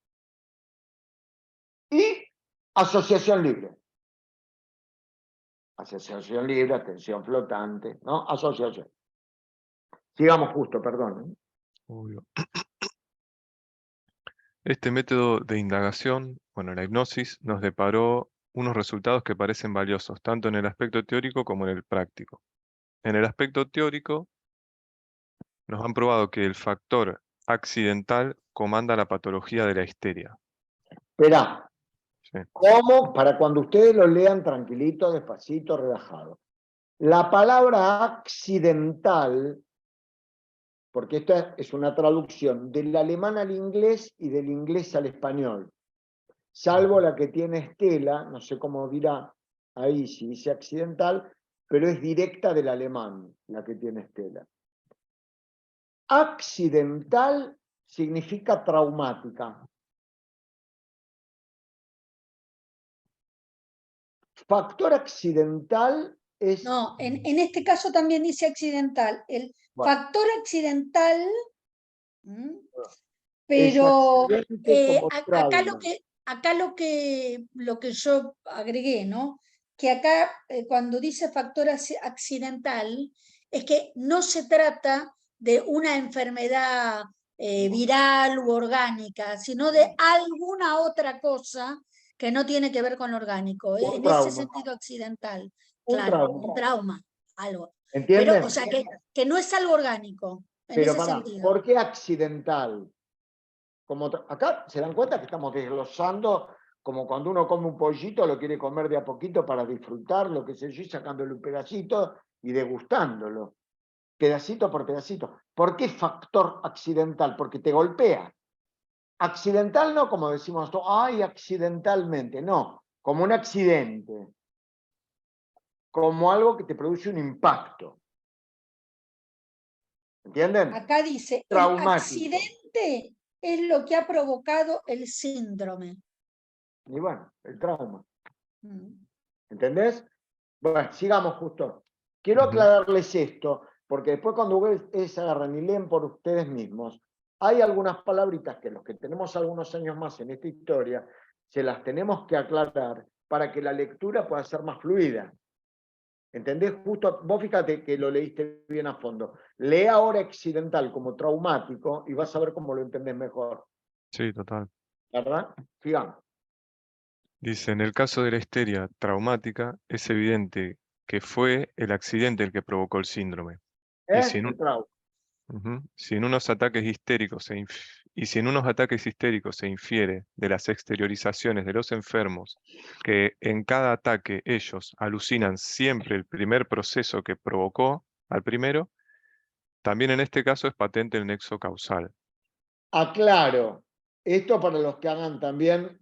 y asociación libre. Asociación libre, atención flotante, ¿no? Asociación. Sigamos Justo, perdón. Obvio. Este método de indagación, bueno, la hipnosis, nos deparó unos resultados que parecen valiosos, tanto en el aspecto teórico como en el práctico. En el aspecto teórico, nos han probado que el factor accidental comanda la patología de la histeria. Esperá, ¿Sí? ¿cómo? Para cuando ustedes lo lean tranquilito, despacito, relajado. La palabra accidental, porque esta es una traducción del alemán al inglés y del inglés al español, salvo la que tiene Estela, no sé cómo dirá ahí si dice accidental, pero es directa del alemán la que tiene Estela. Accidental significa traumática. Factor accidental es... No, en este caso también dice accidental. El Bueno, factor accidental, es pero accidente como trauma. acá lo que yo agregué, ¿no? Que acá cuando dice factor accidental es que no se trata de una enfermedad viral u orgánica, sino de alguna otra cosa que no tiene que ver con lo orgánico. Un En ese trauma. sentido accidental, Un claro, trauma. un trauma, algo. Pero, ¿Entienden? o sea, que no es algo orgánico, en Pero ese pará, sentido. ¿por qué accidental? Como acá se dan cuenta que estamos desglosando como cuando uno come un pollito, lo quiere comer de a poquito para disfrutarlo, qué sé yo, y sacándole un pedacito y degustándolo, pedacito por pedacito. ¿Por qué factor accidental? Porque te golpea. Accidental no como decimos nosotros, ay, accidentalmente, no, como un accidente, como algo que te produce un impacto. ¿Entienden? Acá dice, el Traumático. accidente es lo que ha provocado el síndrome. Y bueno, el trauma. Mm. ¿Entendés? Bueno, sigamos Justo. Quiero Ujú. aclararles esto, porque después cuando ustedes agarran y leen por ustedes mismos, hay algunas palabritas que los que tenemos algunos años más en esta historia, se las tenemos que aclarar para que la lectura pueda ser más fluida. ¿Entendés? Justo, vos fíjate que lo leíste bien a fondo. Lee ahora accidental como traumático y vas a ver cómo lo entendés mejor. Sí, total. ¿Verdad? Sigamos. Dice, en el caso de la histeria traumática, es evidente que fue el accidente el que provocó el síndrome. Y si en, El trauma. si en unos ataques histéricos y si en unos ataques histéricos se infiere de las exteriorizaciones de los enfermos que en cada ataque ellos alucinan siempre el primer proceso que provocó al primero, también en este caso es patente el nexo causal. Aclaro, esto para los que hagan también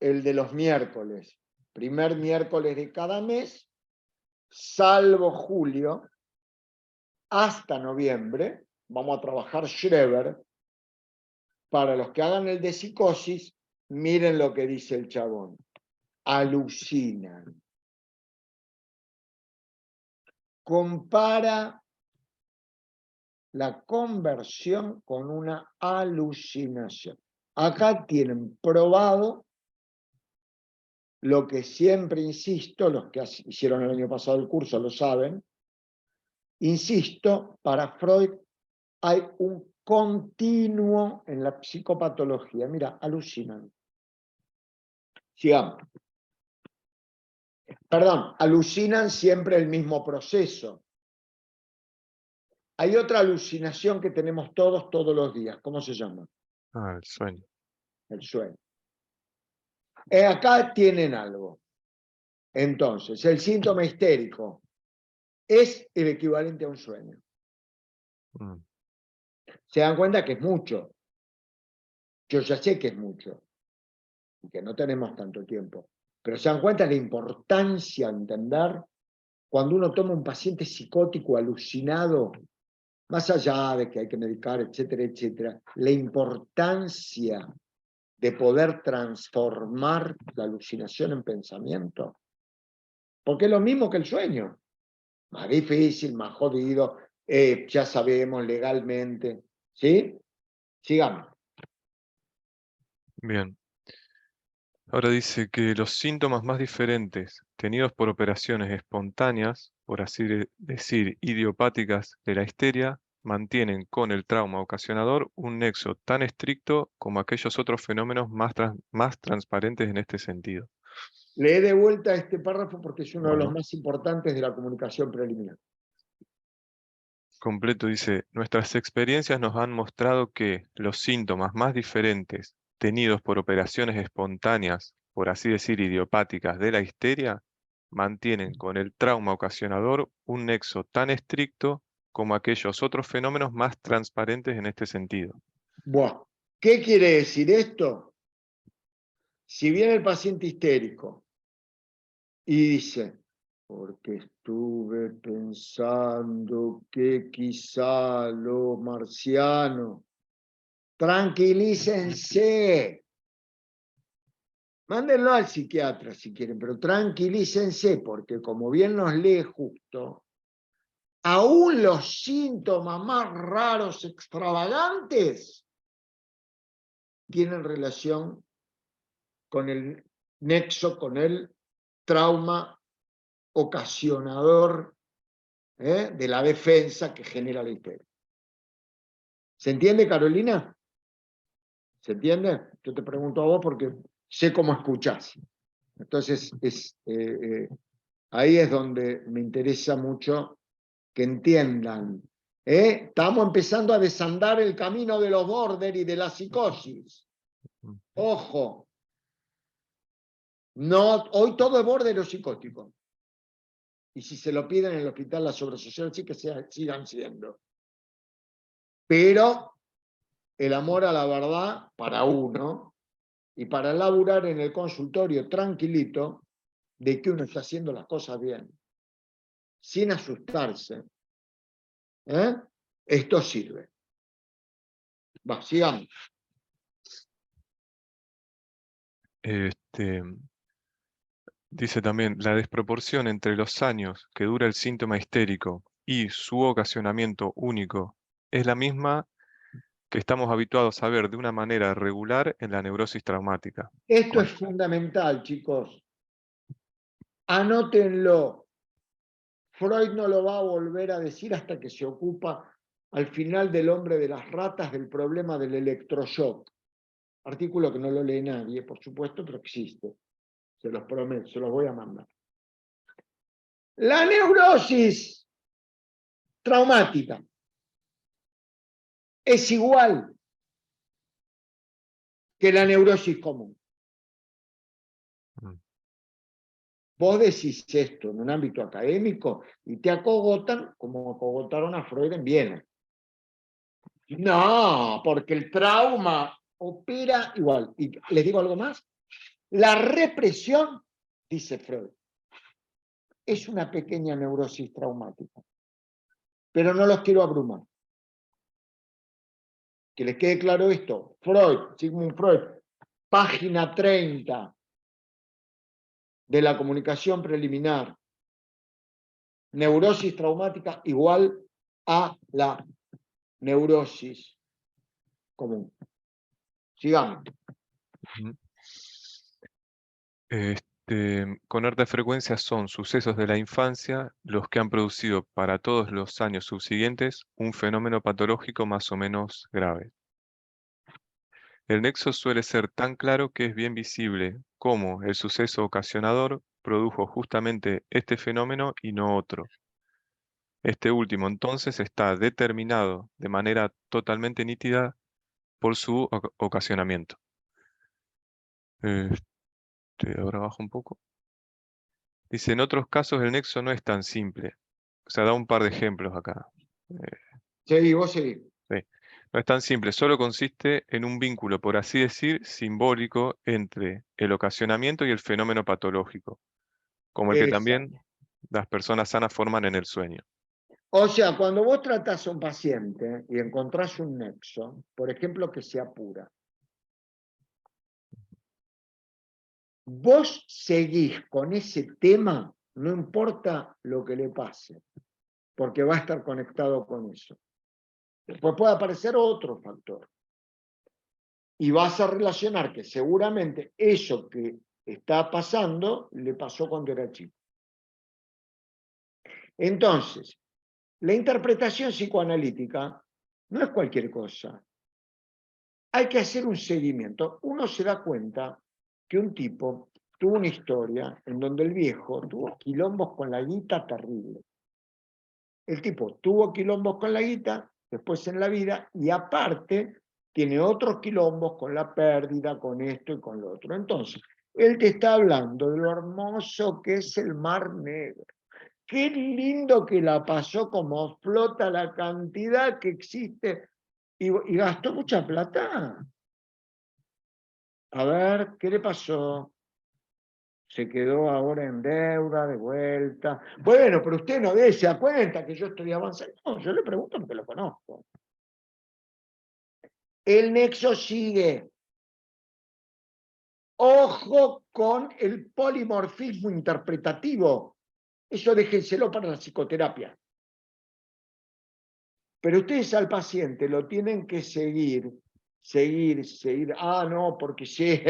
el de los miércoles. Primer miércoles de cada mes, salvo julio, hasta noviembre, vamos a trabajar Schreber. Para los que hagan el de psicosis, miren lo que dice el chabón. Alucinan. Compara la conversión con una alucinación. Acá tienen probado lo que siempre insisto, los que hicieron el año pasado el curso lo saben, insisto, para Freud hay un continuo en la psicopatología. Mira, alucinan. Sigamos. Perdón, alucinan siempre el mismo proceso. Hay otra alucinación que tenemos todos los días. ¿Cómo se llama? Ah, el sueño. El sueño. Acá tienen algo. Entonces, el síntoma histérico es el equivalente a un sueño. Mm. Se dan cuenta que es mucho. Yo ya sé que es mucho. Y que no tenemos tanto tiempo. Pero se dan cuenta de la importancia de entender cuando uno toma un paciente psicótico alucinado, más allá de que hay que medicar, etcétera, etcétera, la importancia de poder transformar la alucinación en pensamiento. porque es lo mismo que el sueño. Más difícil, más jodido, ya sabemos legalmente. ¿Sí? Sigamos. Bien. Ahora dice que los síntomas más diferentes tenidos por operaciones espontáneas, por así decir, idiopáticas de la histeria, mantienen con el trauma ocasionador un nexo tan estricto como aquellos otros fenómenos más transparentes en este sentido. Lee de vuelta este párrafo porque es uno de los Bueno. más importantes de la comunicación preliminar. Completo dice, nuestras experiencias nos han mostrado que los síntomas más diferentes tenidos por operaciones espontáneas, por así decir, idiopáticas de la histeria, mantienen con el trauma ocasionador un nexo tan estricto como aquellos otros fenómenos más transparentes en este sentido. Buah, ¿qué quiere decir esto? Si viene el paciente histérico y dice, porque estuve pensando que quizá lo marciano, tranquilícense, mándenlo al psiquiatra si quieren, pero tranquilícense, porque como bien nos lee justo, aún los síntomas más raros, extravagantes, tienen relación con el nexo, con el trauma ocasionador de la defensa que genera la histeria. ¿Se entiende, Carolina? ¿Se entiende? Yo te pregunto a vos porque sé cómo escuchás. Entonces, ahí es donde me interesa mucho que entiendan. Estamos empezando a desandar el camino de los border y de la psicosis. Ojo. No, hoy todo es border o psicótico. Y si se lo piden en el hospital, las obras sociales sí que sigan siendo. Pero el amor a la verdad para uno y para laburar en el consultorio tranquilito de que uno está haciendo las cosas bien, sin asustarse, esto sirve. Va, sigamos. Dice también, la desproporción entre los años que dura el síntoma histérico y su ocasionamiento único es la misma que estamos habituados a ver de una manera regular en la neurosis traumática. Esto es fundamental, chicos. Anótenlo. Freud no lo va a volver a decir hasta que se ocupa al final del hombre de las ratas del problema del electroshock. Artículo que no lo lee nadie, por supuesto, pero existe. Se los prometo, se los voy a mandar. La neurosis traumática es igual que la neurosis común. Vos decís esto en un ámbito académico y te acogotan como acogotaron a Freud en Viena. No, porque el trauma opera igual. Y les digo algo más. La represión, dice Freud, es una pequeña neurosis traumática. Pero no los quiero abrumar. Que les quede claro esto. Freud, Sigmund Freud, página 30 de la comunicación preliminar. Neurosis traumática igual a la neurosis común. Sigamos. Con alta frecuencia son sucesos de la infancia los que han producido para todos los años subsiguientes un fenómeno patológico más o menos grave. El nexo suele ser tan claro que es bien visible cómo el suceso ocasionador produjo justamente este fenómeno y no otro. Este último entonces está determinado de manera totalmente nítida por su ocasionamiento. Ahora bajo un poco. Dice, en otros casos el nexo no es tan simple. O sea, da un par de ejemplos acá. Seguí, vos seguí. Sí. No es tan simple, solo consiste en un vínculo, por así decir, simbólico entre el ocasionamiento y el fenómeno patológico, como el que también las personas sanas forman en el sueño. O sea, cuando vos tratás a un paciente y encontrás un nexo, por ejemplo, que se apura, vos seguís con ese tema no importa lo que le pase, porque va a estar conectado con eso. Después puede aparecer otro factor. Y vas a relacionar que seguramente eso que está pasando le pasó cuando era chico. Entonces, la interpretación psicoanalítica no es cualquier cosa. Hay que hacer un seguimiento. Uno se da cuenta que un tipo tuvo una historia en donde el viejo tuvo quilombos con la guita terrible. El tipo tuvo quilombos con la guita, después en la vida, y aparte tiene otros quilombos con la pérdida, con esto y con lo otro. Entonces, él te está hablando de lo hermoso que es el Mar Negro. Qué lindo que la pasó, como flota la cantidad que existe, y gastó mucha plata. A ver, ¿qué le pasó? Se quedó ahora en deuda, de vuelta. Bueno, pero usted no se da cuenta que yo estoy avanzando. No, yo le pregunto porque lo conozco. El nexo sigue. Ojo con el polimorfismo interpretativo. Eso déjenselo para la psicoterapia. Pero ustedes al paciente lo tienen que seguir. Ah, no, porque sí,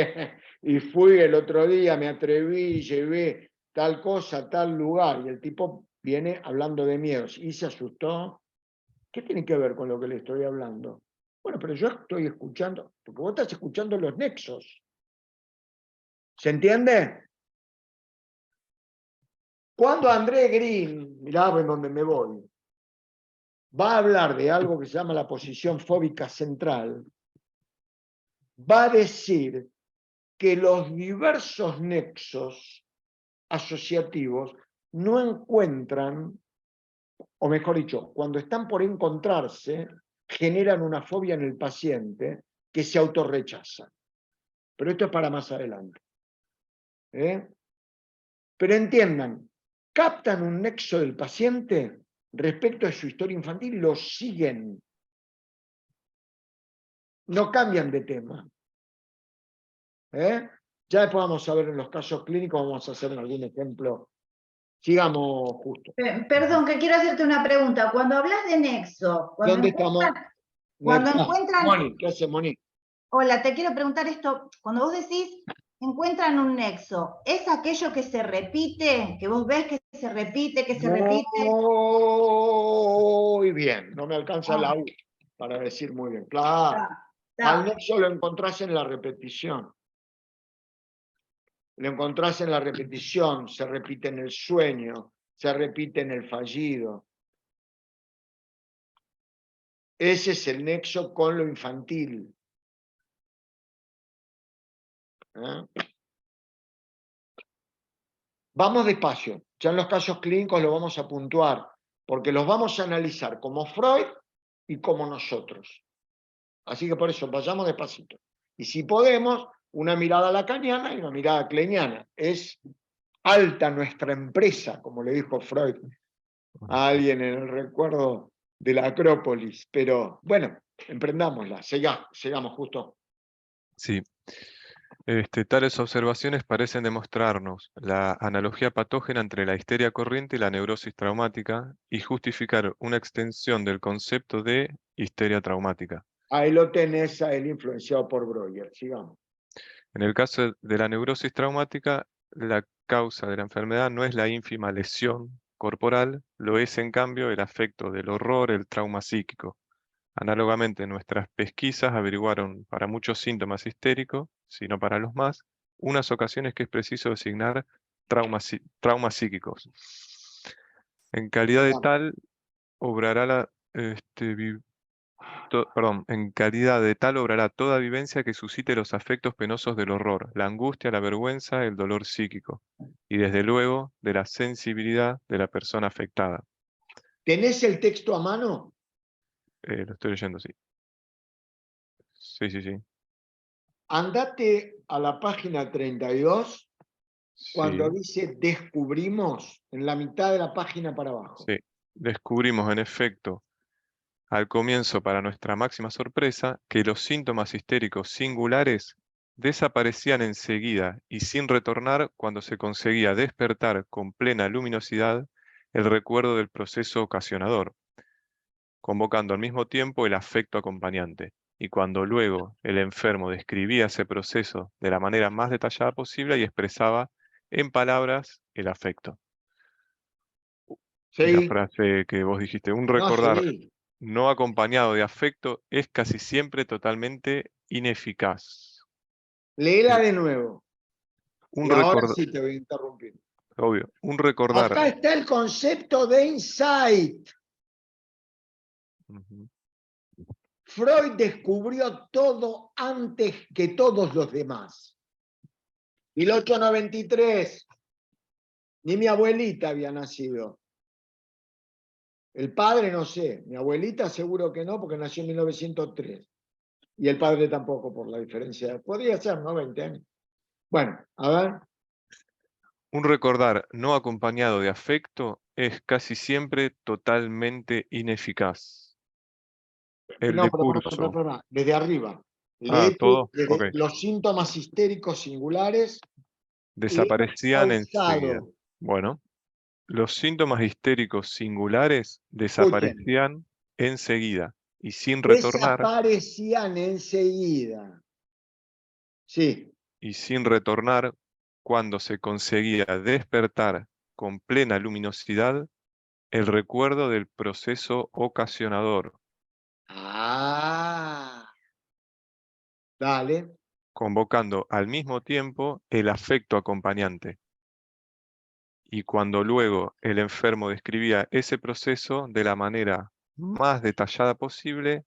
y fui el otro día, me atreví, llevé tal cosa, tal lugar, y el tipo viene hablando de miedos y se asustó. ¿Qué tiene que ver con lo que le estoy hablando? Bueno, pero yo estoy escuchando, porque vos estás escuchando los nexos. ¿Se entiende? Cuando André Green, mirá en donde me voy, va a hablar de algo que se llama la posición fóbica central, va a decir que los diversos nexos asociativos no encuentran, o mejor dicho, cuando están por encontrarse, generan una fobia en el paciente que se autorrechaza. Pero esto es para más adelante. Pero entiendan, captan un nexo del paciente respecto a su historia infantil y lo siguen. No cambian de tema. Ya después vamos a ver en los casos clínicos, vamos a hacer algún ejemplo. Sigamos justo. Perdón, que quiero hacerte una pregunta. Cuando hablas de nexo, ¿Dónde estamos? cuando encuentran... Moni, ¿qué hace Moni? Hola, te quiero preguntar esto. Cuando vos decís, encuentran un nexo, ¿es aquello que se repite? ¿Que vos ves que se repite, que se repite? Muy bien, no me alcanza la U para decir muy bien. Claro, al nexo lo encontrás en la repetición. Lo encontrás en la repetición, se repite en el sueño, se repite en el fallido. Ese es el nexo con lo infantil. Vamos despacio, ya en los casos clínicos lo vamos a puntuar, porque los vamos a analizar como Freud y como nosotros. Así que por eso, vayamos despacito. Y si podemos, una mirada lacaniana y una mirada kleiniana. Es alta nuestra empresa, como le dijo Freud a alguien en el recuerdo de la Acrópolis. Pero bueno, emprendámosla, sigamos justo. Sí. Tales observaciones parecen demostrarnos la analogía patógena entre la histeria corriente y la neurosis traumática y justificar una extensión del concepto de histeria traumática. Ahí lo tenés a él influenciado por Breuer, sigamos. En el caso de la neurosis traumática, la causa de la enfermedad no es la ínfima lesión corporal, lo es en cambio el afecto del horror, el trauma psíquico. Análogamente, nuestras pesquisas averiguaron para muchos síntomas histéricos, si no para los más, unas ocasiones que es preciso designar traumas psíquicos. En calidad de tal, obrará en calidad de tal obrará toda vivencia que suscite los afectos penosos del horror, la angustia, la vergüenza, el dolor psíquico, y desde luego de la sensibilidad de la persona afectada. ¿Tenés el texto a mano? Lo estoy leyendo, sí. Sí. Andate a la página 32, cuando Sí, dice descubrimos, en la mitad de la página para abajo. sí. Descubrimos, en efecto, al comienzo, para nuestra máxima sorpresa, que los síntomas histéricos singulares desaparecían enseguida y sin retornar cuando se conseguía despertar con plena luminosidad el recuerdo del proceso ocasionador, convocando al mismo tiempo el afecto acompañante. Y cuando luego el enfermo describía ese proceso de la manera más detallada posible y expresaba en palabras el afecto. Y la Sí, frase que vos dijiste, un no, recordar sí. no acompañado de afecto es casi siempre totalmente ineficaz. Léela de nuevo. Un Y ahora recordar, sí te voy a interrumpir. obvio, un recordar. Acá está el concepto de insight. Ujú. Freud descubrió todo antes que todos los demás. 1893. Ni mi abuelita había nacido. El padre no sé. Mi abuelita seguro que no, porque nació en 1903. Y el padre tampoco, por la diferencia. Podría ser, ¿no? 20 años. Bueno, a ver. Un recordar no acompañado de afecto es casi siempre totalmente ineficaz. El No, pero decurso. desde arriba. Ah, Lee tú, todo. Ok. los síntomas histéricos singulares y Desaparecían enseguida. causado. Bueno, los síntomas histéricos singulares Escuchen, desaparecían enseguida y sin retornar, desaparecían enseguida. Sí. cuando se conseguía despertar con plena luminosidad el recuerdo del proceso ocasionador, Ah, dale. convocando al mismo tiempo el afecto acompañante. Y cuando luego el enfermo describía ese proceso de la manera más detallada posible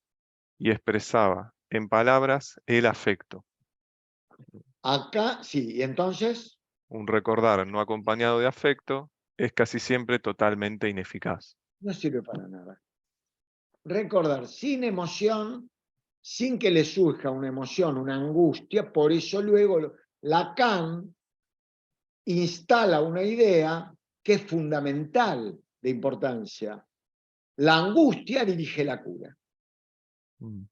y expresaba en palabras el afecto. Acá, sí. Y entonces, Un recordar no acompañado de afecto es casi siempre totalmente ineficaz. no sirve para nada. Recordar sin emoción, sin que le surja una emoción, una angustia. Por eso luego Lacan instala una idea que es fundamental de importancia. La angustia dirige la cura. Mm.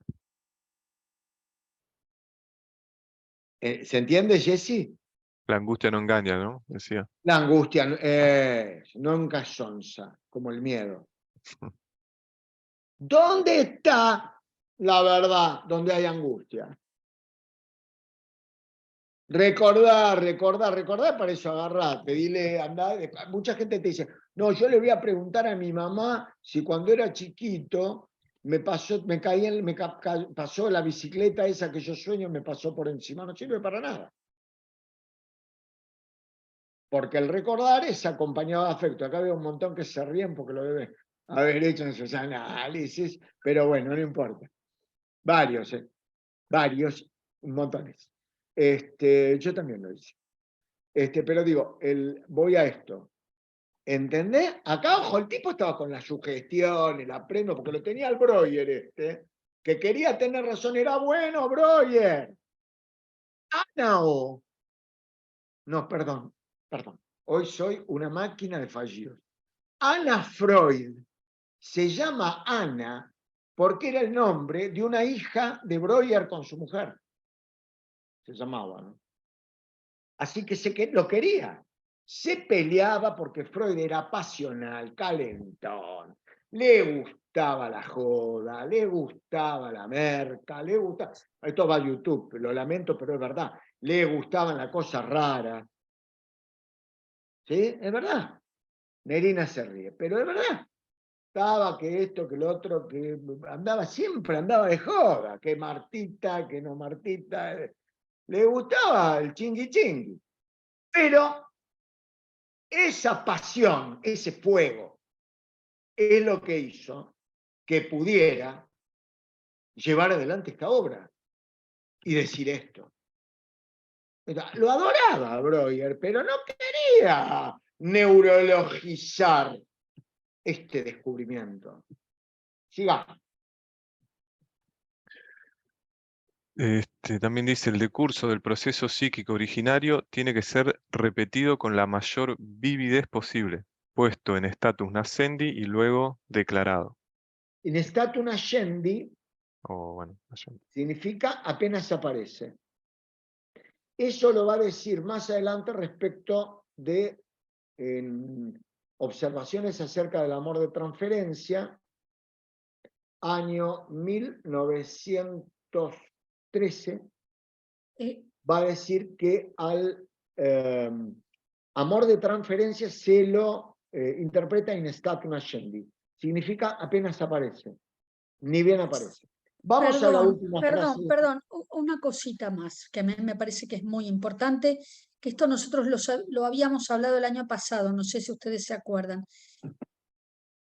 ¿Se entiende, Jesse? La angustia no engaña, ¿no? Decía. La angustia nunca sonsa, como el miedo. ¿Dónde está la verdad donde hay angustia? Recordar, para eso agarrate, dile, andá. Mucha gente te dice, no, yo le voy a preguntar a mi mamá si cuando era chiquito pasó la bicicleta esa que yo sueño, me pasó por encima. No sirve para nada. Porque el recordar es acompañado de afecto. Acá veo un montón que se ríen porque lo deben haber hecho en sus análisis, pero bueno, no importa. Varios, montones. Yo también lo hice. Pero digo, voy a esto. ¿Entendés? Acá, ojo, el tipo estaba con la sugestión, el aprendo, porque lo tenía el Breuer que quería tener razón, era bueno, Breuer. No, perdón. Hoy soy una máquina de fallidos. Anna Freud se llama Ana porque era el nombre de una hija de Breuer con su mujer. Se llamaba, ¿no? Así que lo quería. Se peleaba porque Freud era pasional, calentón. Le gustaba la joda, le gustaba la merca, le gustaba. Esto va a YouTube, lo lamento, pero es verdad. Le gustaban las cosas raras. ¿Sí? Es verdad. Nerina se ríe, pero es verdad. Estaba que esto, que lo otro, que siempre andaba de joda, que Martita, que no Martita. Le gustaba el chingui chingui. Pero esa pasión, ese fuego, es lo que hizo que pudiera llevar adelante esta obra y decir esto. Lo adoraba Breuer, pero no quería neurologizar este descubrimiento. Sigamos. También dice, el decurso del proceso psíquico originario tiene que ser repetido con la mayor vividez posible, puesto en status nascendi y luego declarado. In statu nascendi O bueno, nascendi. significa apenas aparece. Eso lo va a decir más adelante respecto de observaciones acerca del amor de transferencia, año 1913, va a decir que al amor de transferencia se lo interpreta in statu nascendi. Significa apenas aparece, ni bien aparece. Vamos a la última frase. Perdón, una cosita más que me parece que es muy importante, que esto nosotros lo habíamos hablado el año pasado, no sé si ustedes se acuerdan.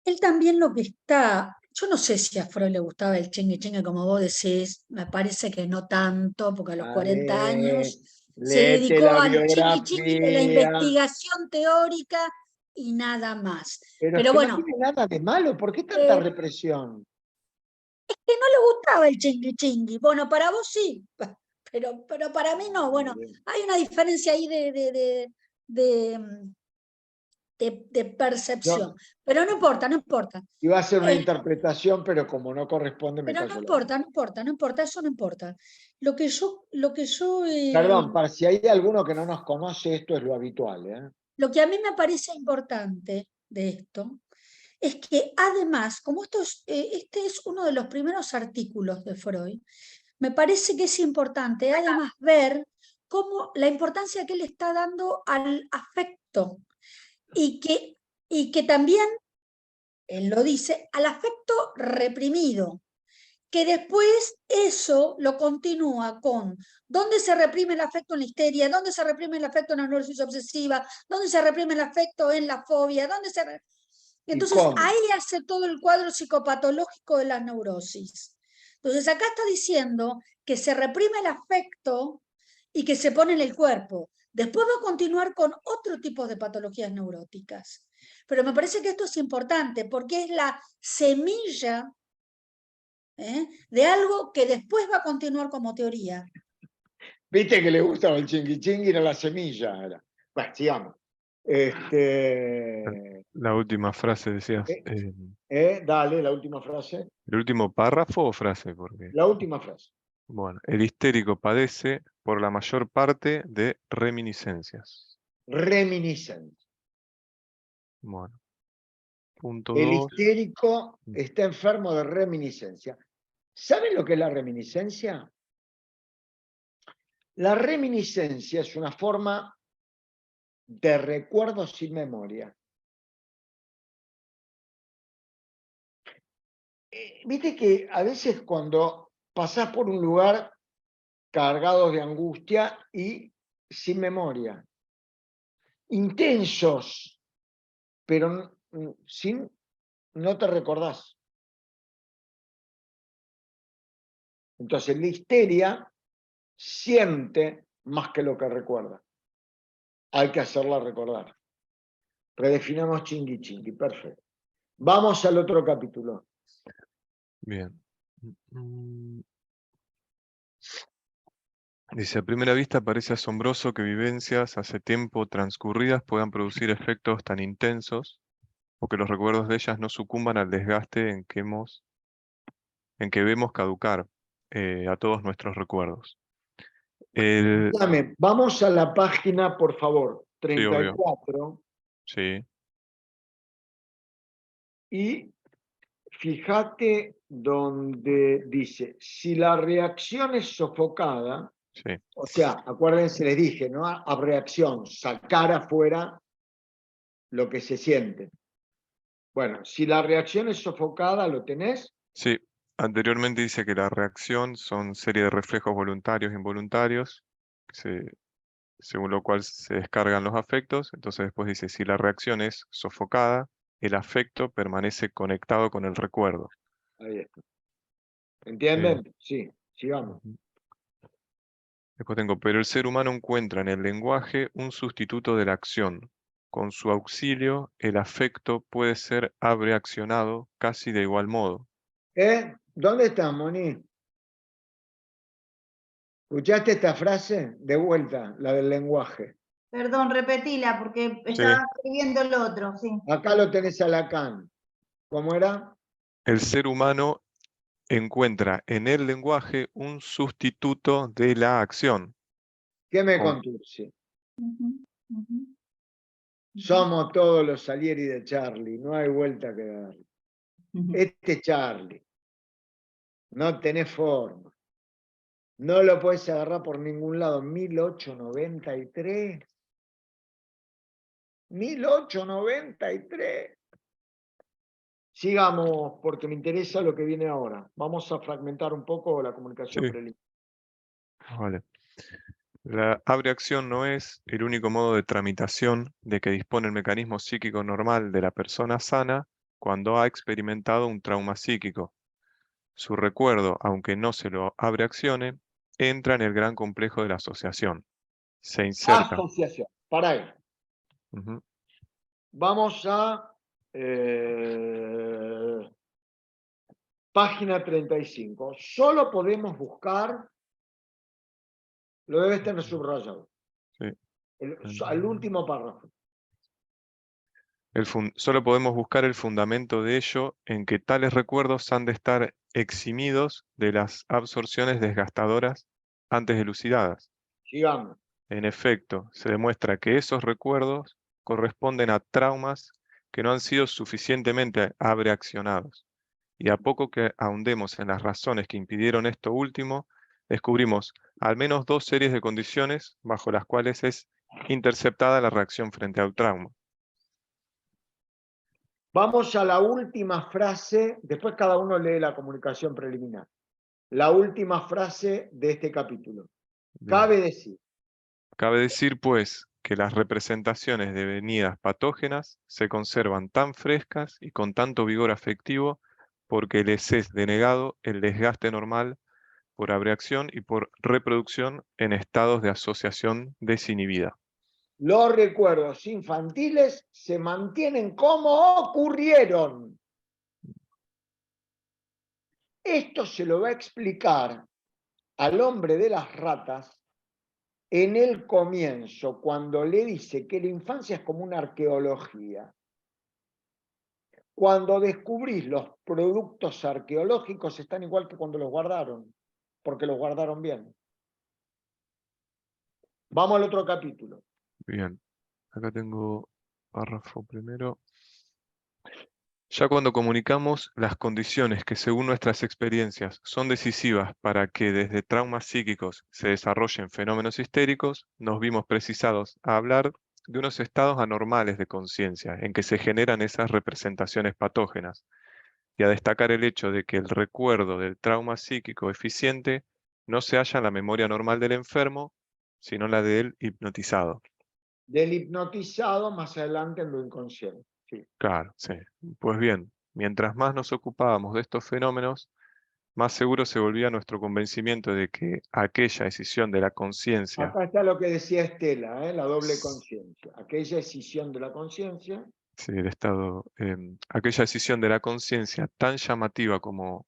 Él también lo que está, yo no sé si a Freud le gustaba el chingue chingue como vos decís, me parece que no tanto, porque a los 40 años se Léete dedicó la al chingui chingue de la biografía. investigación teórica y nada más. Pero es Pero que bueno, no tiene nada de malo. ¿Por qué tanta represión? que no le gustaba el chingui chingui. Bueno, para vos sí, pero para mí no. Bueno, hay una diferencia ahí de percepción. Pero no importa, no importa. Iba a ser una interpretación, pero como no corresponde, me Pero callo no la importa, no importa, no importa, eso no importa. Lo que yo Perdón, para si hay alguno que no nos conoce, esto es lo habitual, ¿eh? lo que a mí me parece importante de esto es que además, como este es uno de los primeros artículos de Freud, me parece que es importante además ver cómo la importancia que él está dando al afecto y que también, él lo dice, al afecto reprimido, que después eso lo continúa con dónde se reprime el afecto en la histeria, dónde se reprime el afecto en la neurosis obsesiva, dónde se reprime el afecto en la fobia, entonces ahí hace todo el cuadro psicopatológico de la neurosis. Entonces acá está diciendo que se reprime el afecto y que se pone en el cuerpo. Después va a continuar con otro tipo de patologías neuróticas. Pero me parece que esto es importante porque es la semilla de algo que después va a continuar como teoría. Viste que le gustaba el chingui chingui, era la semilla. Era. Bueno, sigamos. La última frase decías. Dale, la última frase. ¿El último párrafo o frase? Porque, La última frase. bueno, el histérico padece por la mayor parte de reminiscencias. Reminiscencia. Bueno, punto El 2. histérico está enfermo de reminiscencia. ¿Saben lo que es la reminiscencia? La reminiscencia es una forma de recuerdo sin memoria. Viste que a veces cuando pasás por un lugar cargado de angustia y sin memoria, intensos, pero no te recordás. Entonces la histeria siente más que lo que recuerda. Hay que hacerla recordar. Redefinamos chingui chingui, perfecto. Vamos al otro capítulo. Bien. Dice, a primera vista parece asombroso que vivencias hace tiempo transcurridas puedan producir efectos tan intensos o que los recuerdos de ellas no sucumban al desgaste en que vemos caducar a todos nuestros recuerdos. Vamos a la página, por favor, Sí, obvio. 34. Sí. Y fíjate donde dice, si la reacción es sofocada, Sí. o sea, acuérdense, les dije, ¿no? A reacción, sacar afuera lo que se siente. Bueno, si la reacción es sofocada, ¿lo tenés? Sí. Anteriormente dice que la reacción son serie de reflejos voluntarios e involuntarios, según lo cual se descargan los afectos. Entonces después dice, si la reacción es sofocada, el afecto permanece conectado con el recuerdo. Ahí está. ¿Entienden? Sí, sigamos. Después tengo, pero el ser humano encuentra en el lenguaje un sustituto de la acción. Con su auxilio, el afecto puede ser abreaccionado casi de igual modo. ¿Dónde está, Moni? ¿Escuchaste esta frase? De vuelta, la del lenguaje. Perdón, repetila porque estaba escribiendo el otro, sí. Acá lo tenés a Lacan. ¿Cómo era? El ser humano encuentra en el lenguaje un sustituto de la acción. ¿Qué me Oh. conturce? Ujú, ujú. Somos todos los Salieri de Charlie, no hay vuelta que darle. Ujú. Este Charlie, no tenés forma. No lo podés agarrar por ningún lado. 1893. 1893. Sigamos, porque me interesa lo que viene ahora. Vamos a fragmentar un poco la comunicación Sí. preliminar. Vale. La abreacción no es el único modo de tramitación de que dispone el mecanismo psíquico normal de la persona sana cuando ha experimentado un trauma psíquico. Su recuerdo, aunque no se lo abreaccione, entra en el gran complejo de la asociación. Se inserta. Asociación. Para ahí. Ujú. Vamos a página 35. Solo podemos buscar, lo debes tener subrayado, Sí. al último párrafo. Solo podemos buscar el fundamento de ello en que tales recuerdos han de estar eximidos de las absorciones desgastadoras antes elucidadas. Sigamos. En efecto, se demuestra que esos recuerdos corresponden a traumas que no han sido suficientemente abreaccionados. Y a poco que ahondemos en las razones que impidieron esto último, descubrimos al menos dos series de condiciones bajo las cuales es interceptada la reacción frente al trauma. Vamos a la última frase, después cada uno lee la comunicación preliminar. La última frase de este capítulo. Bien. Cabe decir, Pues, que las representaciones devenidas patógenas se conservan tan frescas y con tanto vigor afectivo porque les es denegado el desgaste normal por abreacción y por reproducción en estados de asociación desinhibida. los recuerdos infantiles se mantienen como ocurrieron. Esto se lo va a explicar al hombre de las ratas en el comienzo, cuando le dice que la infancia es como una arqueología. Cuando descubrís los productos arqueológicos están igual que cuando los guardaron, porque los guardaron bien. Vamos al otro capítulo. Bien, acá tengo párrafo primero. Ya cuando comunicamos las condiciones que según nuestras experiencias son decisivas para que desde traumas psíquicos se desarrollen fenómenos histéricos, nos vimos precisados a hablar de unos estados anormales de conciencia en que se generan esas representaciones patógenas y a destacar el hecho de que el recuerdo del trauma psíquico eficiente no se halla en la memoria normal del enfermo, sino en la del hipnotizado. Del hipnotizado más adelante en lo inconsciente. Sí. Claro, sí. Pues bien, mientras más nos ocupábamos de estos fenómenos, más seguro se volvía nuestro convencimiento de que aquella decisión de la conciencia, Acá está lo que decía Estela, la doble conciencia. Aquella decisión de la conciencia. sí, el estado, aquella decisión de la conciencia tan llamativa como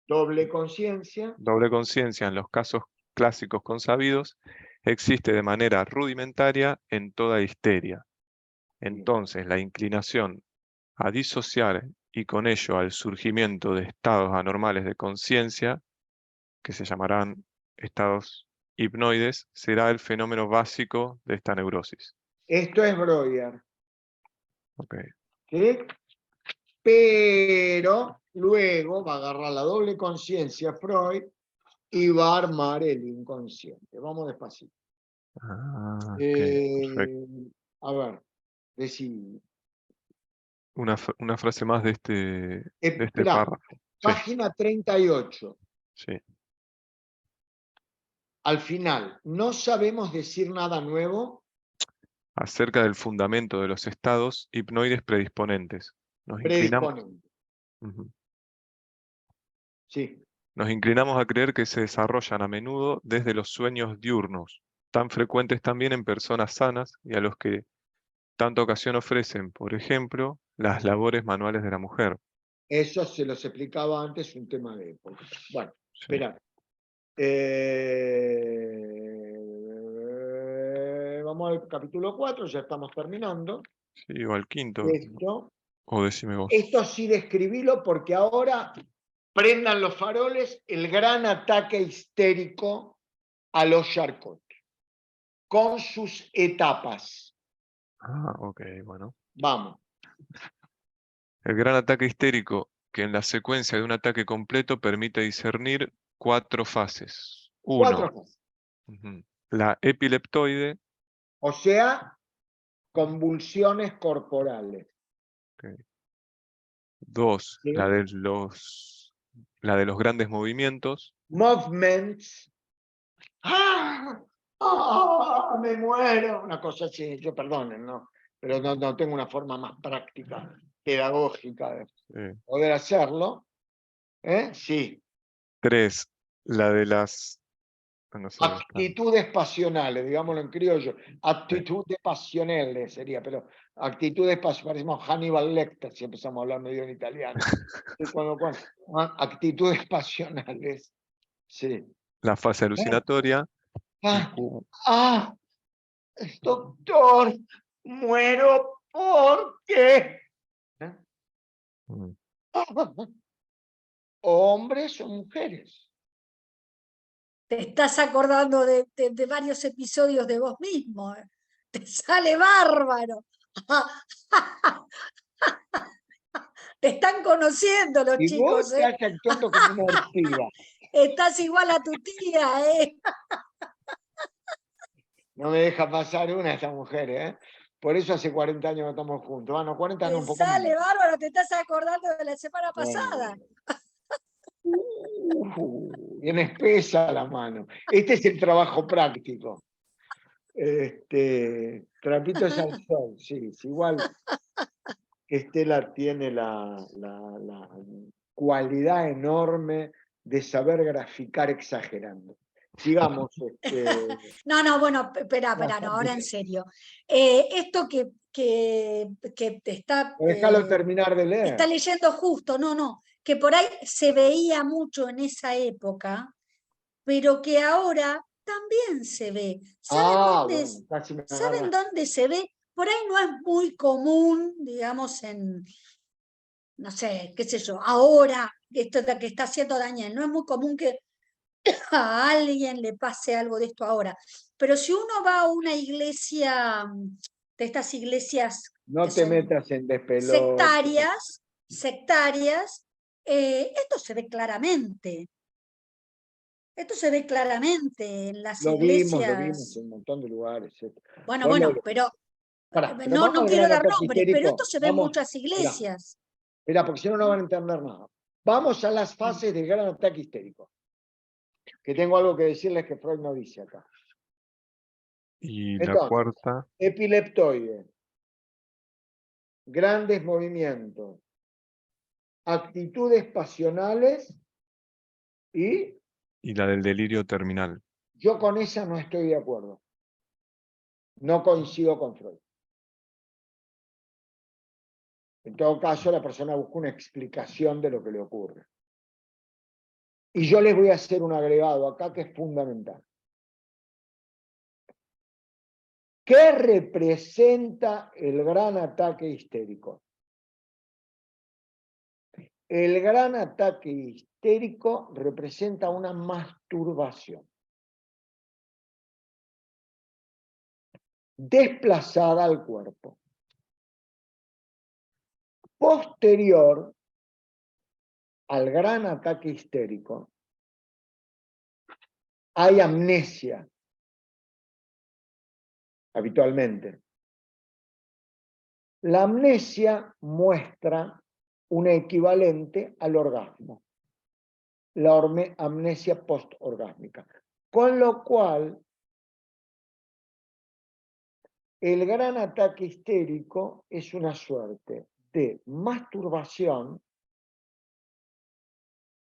Doble conciencia. doble conciencia en los casos clásicos consabidos, existe de manera rudimentaria en toda histeria. Entonces, la inclinación a disociar y con ello al surgimiento de estados anormales de conciencia, que se llamarán estados hipnoides, será el fenómeno básico de esta neurosis. Esto es Breuer. Okay. ¿Sí? Pero luego va a agarrar la doble conciencia Freud y va a armar el inconsciente. Vamos despacito. Ah, perfecto. A ver, decí. Una frase más de este Esperá, párrafo. Sí, página 38. sí. Al final, no sabemos decir nada nuevo. Acerca del fundamento de los estados hipnoides predisponentes. Nos inclinamos, Predisponente. Ujú. Sí. Nos inclinamos a creer que se desarrollan a menudo desde los sueños diurnos, tan frecuentes también en personas sanas y a los que tanta ocasión ofrecen, por ejemplo, las labores manuales de la mujer. Eso se los explicaba antes, un tema de época. Bueno, Sí, esperá. Vamos al capítulo 4, ya estamos terminando. sí, o al quinto, Esto, o decime vos. esto sí describilo porque ahora prendan los faroles el gran ataque histérico a los Charcot. con sus etapas. Ah, ok, bueno. Vamos. El gran ataque histérico, que en la secuencia de un ataque completo permite discernir 4 fases. 1. 4 fases. La epileptoide. O sea, convulsiones corporales. 2. ¿Sí? La de los grandes movimientos. Movements. ¡Ah! ¡Ah! Me muero. Una cosa así, yo perdonen, ¿no? Pero no tengo una forma más práctica, pedagógica de poder hacerlo. Sí. 3. La de las... no sé dónde está. Actitudes pasionales, digámoslo en criollo. Actitudes pasionales sería, pero actitudes pasionales, parecemos Hannibal Lecter si empezamos a hablar medio en italiano. Actitudes pasionales. Sí. La fase alucinatoria. Ah, ah, doctor, muero porque. Mm. Hombres o mujeres. Te estás acordando de varios episodios de vos mismo. Te sale bárbaro. Te están conociendo los Y vos chicos, ¿eh? estás actuando como una ortiga. Estás igual a tu tía, ¿eh? No me deja pasar una esta mujer, ¿eh? Por eso hace 40 años que estamos juntos. Bueno, 40 no, Te un poco más. sale bárbaro, te estás acordando de la semana pasada. Bien espesa la mano. Este es el trabajo práctico. Trapitos al sol, sí. Igual Estela tiene la cualidad enorme de saber graficar exagerando. Sigamos. No, bueno, espera, no, ahora en serio. Esto que te está, Déjalo terminar de leer. está leyendo justo, no, que por ahí se veía mucho en esa época, pero que ahora también se ve. Bueno, casi me ¿Saben agarra. dónde se ve? Por ahí no es muy común, digamos, no sé, qué sé yo, ahora, esto que está haciendo Daniel, no es muy común que a alguien le pase algo de esto ahora. Pero si uno va a una iglesia, de estas iglesias No que te son metas en despelote. sectarias, esto se ve claramente. Esto se ve claramente en las Lo vimos iglesias. en un montón de lugares. Bueno, Ponele. pero Pará, pero no vamos al quiero gran dar ataque nombres, pero histérico. esto se ve en Vamos, muchas iglesias. Mirá, porque si no, no van a entender nada. Vamos a las fases del gran ataque histérico. Que tengo algo que decirles que Freud no dice acá. Y la Entonces, cuarta. epileptoide, grandes movimientos, actitudes pasionales y Y la del delirio terminal. yo con esa no estoy de acuerdo. No coincido con Freud. En todo caso, la persona busca una explicación de lo que le ocurre. Y yo les voy a hacer un agregado acá que es fundamental. ¿Qué representa el gran ataque histérico? El gran ataque histérico representa una masturbación desplazada al cuerpo. Posterior al gran ataque histérico, hay amnesia, habitualmente. La amnesia muestra un equivalente al orgasmo, la amnesia postorgásmica. Con lo cual, el gran ataque histérico es una suerte de masturbación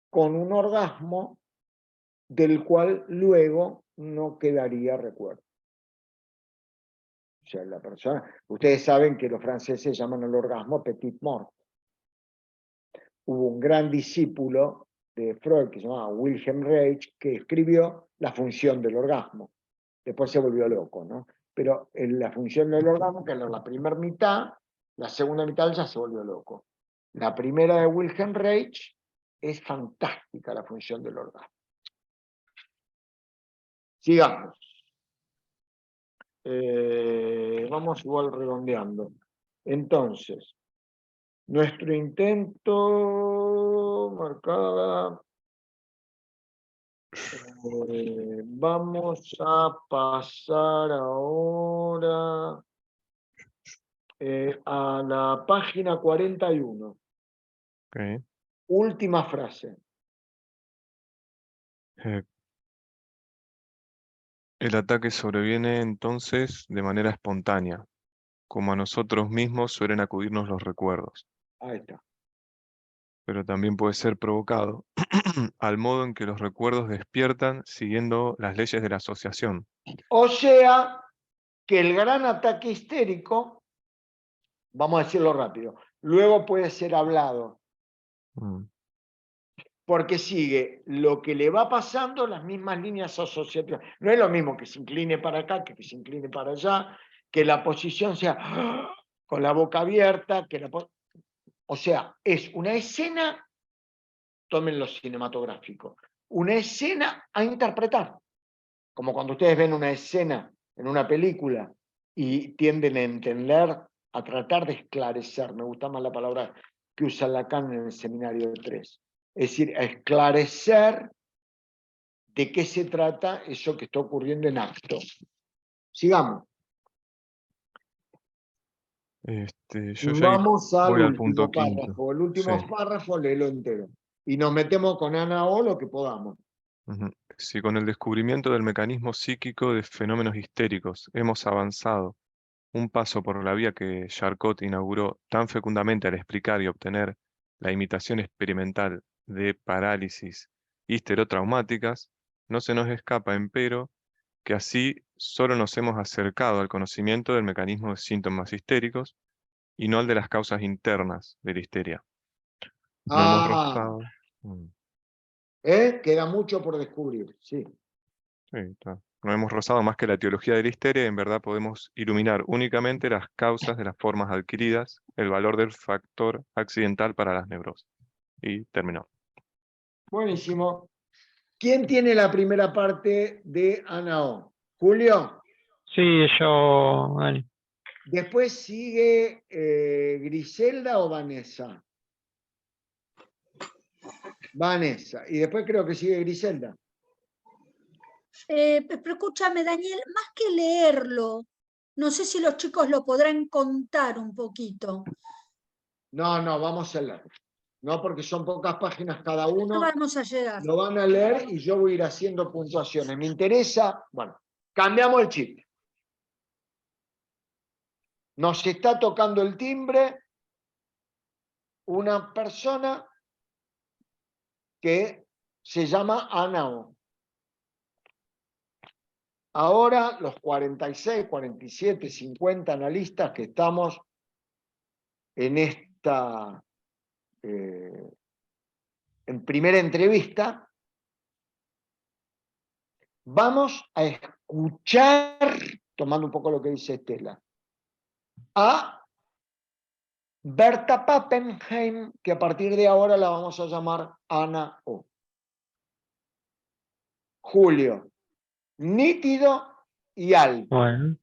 con un orgasmo del cual luego no quedaría recuerdo. O sea, la persona, ustedes saben que los franceses llaman al orgasmo petit mort. Hubo un gran discípulo de Freud que se llamaba Wilhelm Reich que escribió La función del orgasmo. Después se volvió loco, ¿no? Pero en la función del orgasmo, que era la primera mitad, la segunda mitad ya se volvió loco. La primera de Wilhelm Reich es fantástica, la función del orgasmo. Sigamos. vamos igual redondeando. Entonces, nuestro intento marcada. Vamos a pasar ahora a la página 41. Ok. Última frase. El ataque sobreviene entonces de manera espontánea, como a nosotros mismos suelen acudirnos los recuerdos, Ahí está. pero también puede ser provocado al modo en que los recuerdos despiertan siguiendo las leyes de la asociación. O sea, que el gran ataque histérico, vamos a decirlo rápido, luego puede ser hablado, Mm, porque sigue lo que le va pasando las mismas líneas asociativas. No es lo mismo que se incline para acá, que se incline para allá, que la posición sea con la boca abierta, o sea, es una escena, tomen lo cinematográfico, una escena a interpretar. Como cuando ustedes ven una escena en una película y tienden a entender, a tratar de esclarecer, me gusta más la palabra que usa Lacan en el seminario de 3. Es decir, a esclarecer de qué se trata eso que está ocurriendo en acto. Sigamos. yo ya Vamos al voy al punto último quinto. párrafo. El último Sí. párrafo, léelo entero. Y nos metemos con Ana O lo que podamos. Ujú. Si con el descubrimiento del mecanismo psíquico de fenómenos histéricos hemos avanzado un paso por la vía que Charcot inauguró tan fecundamente al explicar y obtener la imitación experimental de parálisis histerotraumáticas, no se nos escapa, empero, que así solo nos hemos acercado al conocimiento del mecanismo de síntomas histéricos y no al de las causas internas de la histeria. No hemos rozado. Queda mucho por descubrir, sí. Sí, está. No hemos rozado más que la teología de la histeria y en verdad podemos iluminar únicamente las causas de las formas adquiridas, el valor del factor accidental para las neurosis. Y terminó. Buenísimo. ¿Quién tiene la primera parte de Ana O? Julio. Sí, yo, Dani. Después sigue Griselda o Vanessa. Vanessa. Y después creo que sigue Griselda. Pero escúchame, Daniel, más que leerlo, no sé si los chicos lo podrán contar un poquito. No, vamos a leer. No, porque son pocas páginas cada No uno. vamos a llegar. Lo van a leer y yo voy a ir haciendo puntuaciones. Me interesa, bueno, cambiamos el chip. Nos está tocando el timbre una persona que se llama Ana O. Ahora los 46, 47, 50 analistas que estamos en esta en primera entrevista, vamos a escuchar, tomando un poco lo que dice Estela, a Berta Pappenheim, que a partir de ahora la vamos a llamar Ana O. Julio, nítido y alto. Bueno,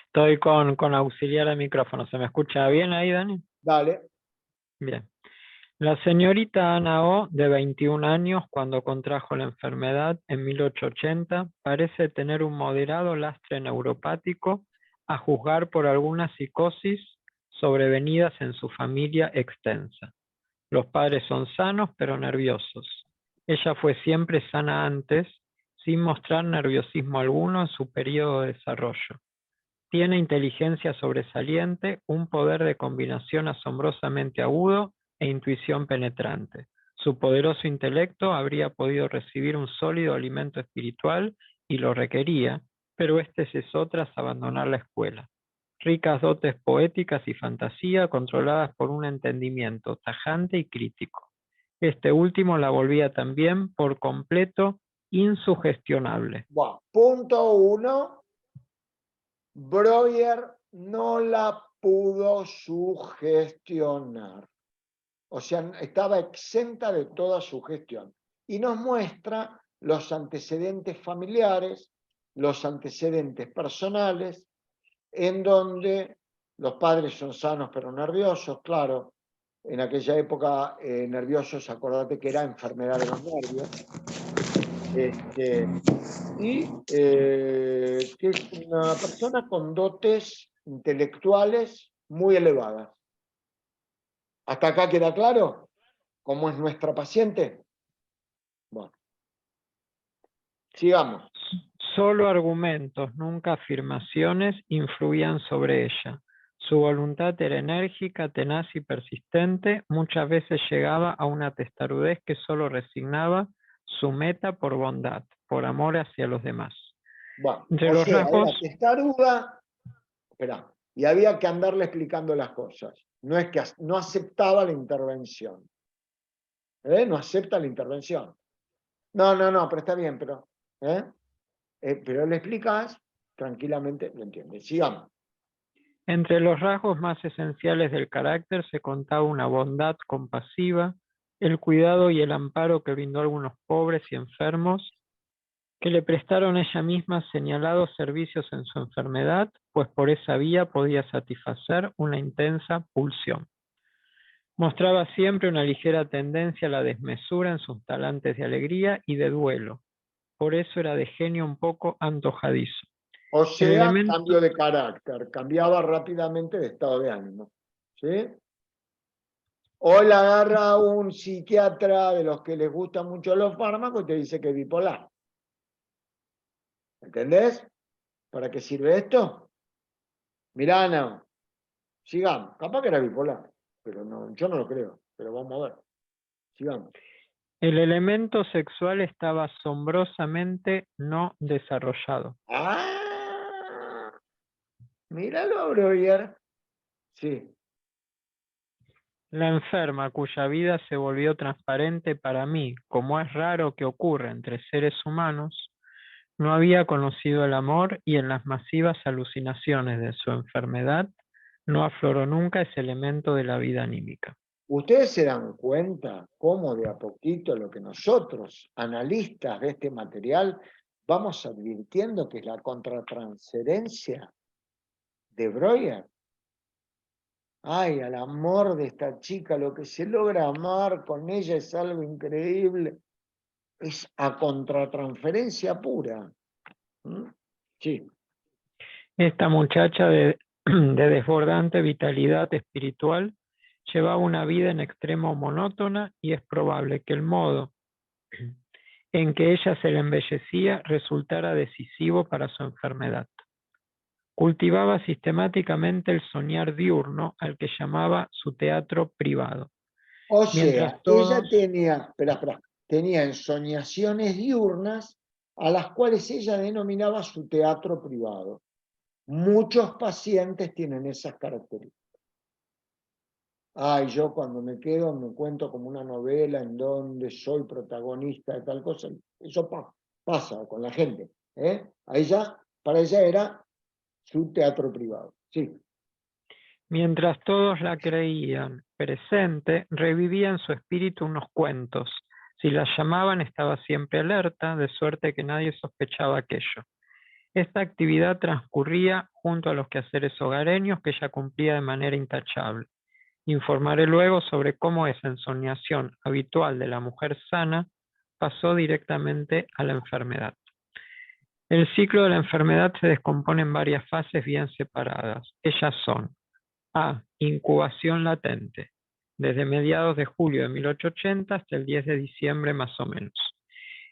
estoy con auxiliar al micrófono. ¿Se me escucha bien ahí, Dani? Dale. Bien. La señorita Ana O, de 21 años, cuando contrajo la enfermedad en 1880, parece tener un moderado lastre neuropático, a juzgar por algunas psicosis sobrevenidas en su familia extensa. Los padres son sanos pero nerviosos. Ella fue siempre sana antes, sin mostrar nerviosismo alguno en su periodo de desarrollo. Tiene inteligencia sobresaliente, un poder de combinación asombrosamente agudo e intuición penetrante. Su poderoso intelecto habría podido recibir un sólido alimento espiritual y lo requería, pero este cesó tras abandonar la escuela. Ricas dotes poéticas y fantasía controladas por un entendimiento tajante y crítico. Este último la volvía también por completo insugestionable. Bueno, punto 1. Breuer no la pudo sugestionar. O sea, estaba exenta de toda sugestión. Y nos muestra los antecedentes familiares, los antecedentes personales, en donde los padres son sanos pero nerviosos, claro, en aquella época nerviosos, acordate que era enfermedad de los nervios, que es una persona con dotes intelectuales muy elevadas. ¿Hasta acá queda claro cómo es nuestra paciente? Bueno, sigamos. Solo argumentos, nunca afirmaciones, influían sobre ella. Su voluntad era enérgica, tenaz y persistente. Muchas veces llegaba a una testarudez que solo resignaba su meta por bondad, por amor hacia los demás. Bueno, Entre o los sea, rasgos, era testaruda, espera, y había que andarle explicando las cosas. No es que no aceptaba la intervención. No acepta la intervención. No, pero está bien, pero le explicas, tranquilamente lo entiende. Sigamos. entre los rasgos más esenciales del carácter se contaba una bondad compasiva, el cuidado y el amparo que brindó a algunos pobres y enfermos, que le prestaron ella misma señalados servicios en su enfermedad, pues por esa vía podía satisfacer una intensa pulsión. Mostraba siempre una ligera tendencia a la desmesura en sus talantes de alegría y de duelo. Por eso era de genio un poco antojadizo. O sea, elemento- cambio de carácter, cambiaba rápidamente de estado de ánimo. ¿Sí? Hoy la agarra un psiquiatra de los que les gustan mucho los fármacos y te dice que es bipolar. ¿Entendés? ¿Para qué sirve esto? Mirá, no. Sigamos. Capaz que era bipolar, pero no, yo no lo creo. Pero vamos a ver. Sigamos. El elemento sexual estaba asombrosamente no desarrollado. ¡Ah! Míralo, Breuer. Sí. La enferma, cuya vida se volvió transparente para mí, como es raro que ocurra entre seres humanos, no había conocido el amor y en las masivas alucinaciones de su enfermedad no afloró nunca ese elemento de la vida anímica. Ustedes se dan cuenta cómo de a poquito lo que nosotros, analistas de este material, vamos advirtiendo que es la contratransferencia de Breuer. Ay, al amor de esta chica, lo que se logra amar con ella es algo increíble. Es a contratransferencia pura. ¿Mm? Sí. Esta muchacha de desbordante vitalidad espiritual llevaba una vida en extremo monótona y es probable que el modo en que ella se le embellecía resultara decisivo para su enfermedad. Cultivaba sistemáticamente el soñar diurno al que llamaba su teatro privado. O Mientras sea, ella todos, tenía ensoñaciones diurnas a las cuales ella denominaba su teatro privado. Muchos pacientes tienen esas características. Ay, yo cuando me quedo me cuento como una novela en donde soy protagonista de tal cosa. Eso pasa con la gente. Para ella era su teatro privado. Sí. mientras todos la creían presente, revivía en su espíritu unos cuentos. Si la llamaban estaba siempre alerta, de suerte que nadie sospechaba aquello. Esta actividad transcurría junto a los quehaceres hogareños que ella cumplía de manera intachable. Informaré luego sobre cómo esa ensoñación habitual de la mujer sana pasó directamente a la enfermedad. El ciclo de la enfermedad se descompone en varias fases bien separadas. Ellas son: A. Incubación latente, desde mediados de julio de 1880 hasta el 10 de diciembre más o menos.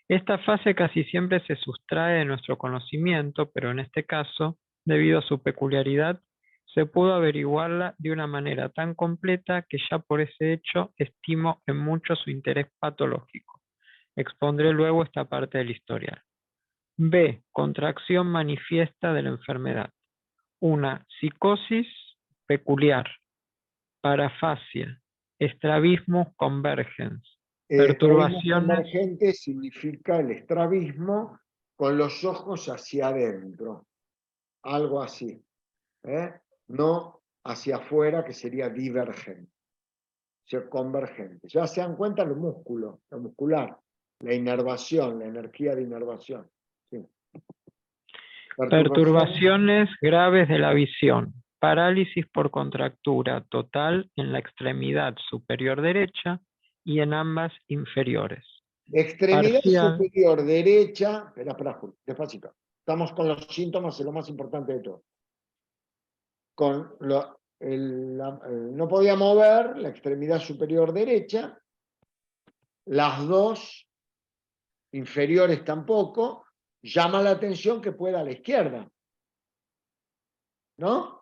Esta fase casi siempre se sustrae de nuestro conocimiento, pero en este caso, debido a su peculiaridad, se pudo averiguarla de una manera tan completa que ya por ese hecho estimo en mucho su interés patológico. Expondré luego esta parte del historial. B. Contracción manifiesta de la enfermedad. Una psicosis peculiar, parafasia, estrabismus convergens, Estrabismo perturbaciones. convergente significa el estrabismo con los ojos hacia adentro. Algo así. No hacia afuera, que sería divergente. O sea, convergente. Ya se dan cuenta los músculos, lo muscular, la inervación, la energía de inervación. Sí. Perturbaciones graves de la visión. Parálisis por contractura total en la extremidad superior derecha y en ambas inferiores. Extremidad Parcial. superior derecha. Espera, Julio, despacito. Estamos con los síntomas, es lo más importante de todo. No podía mover la extremidad superior derecha, las dos inferiores tampoco. Llama la atención que pueda a la izquierda, ¿no?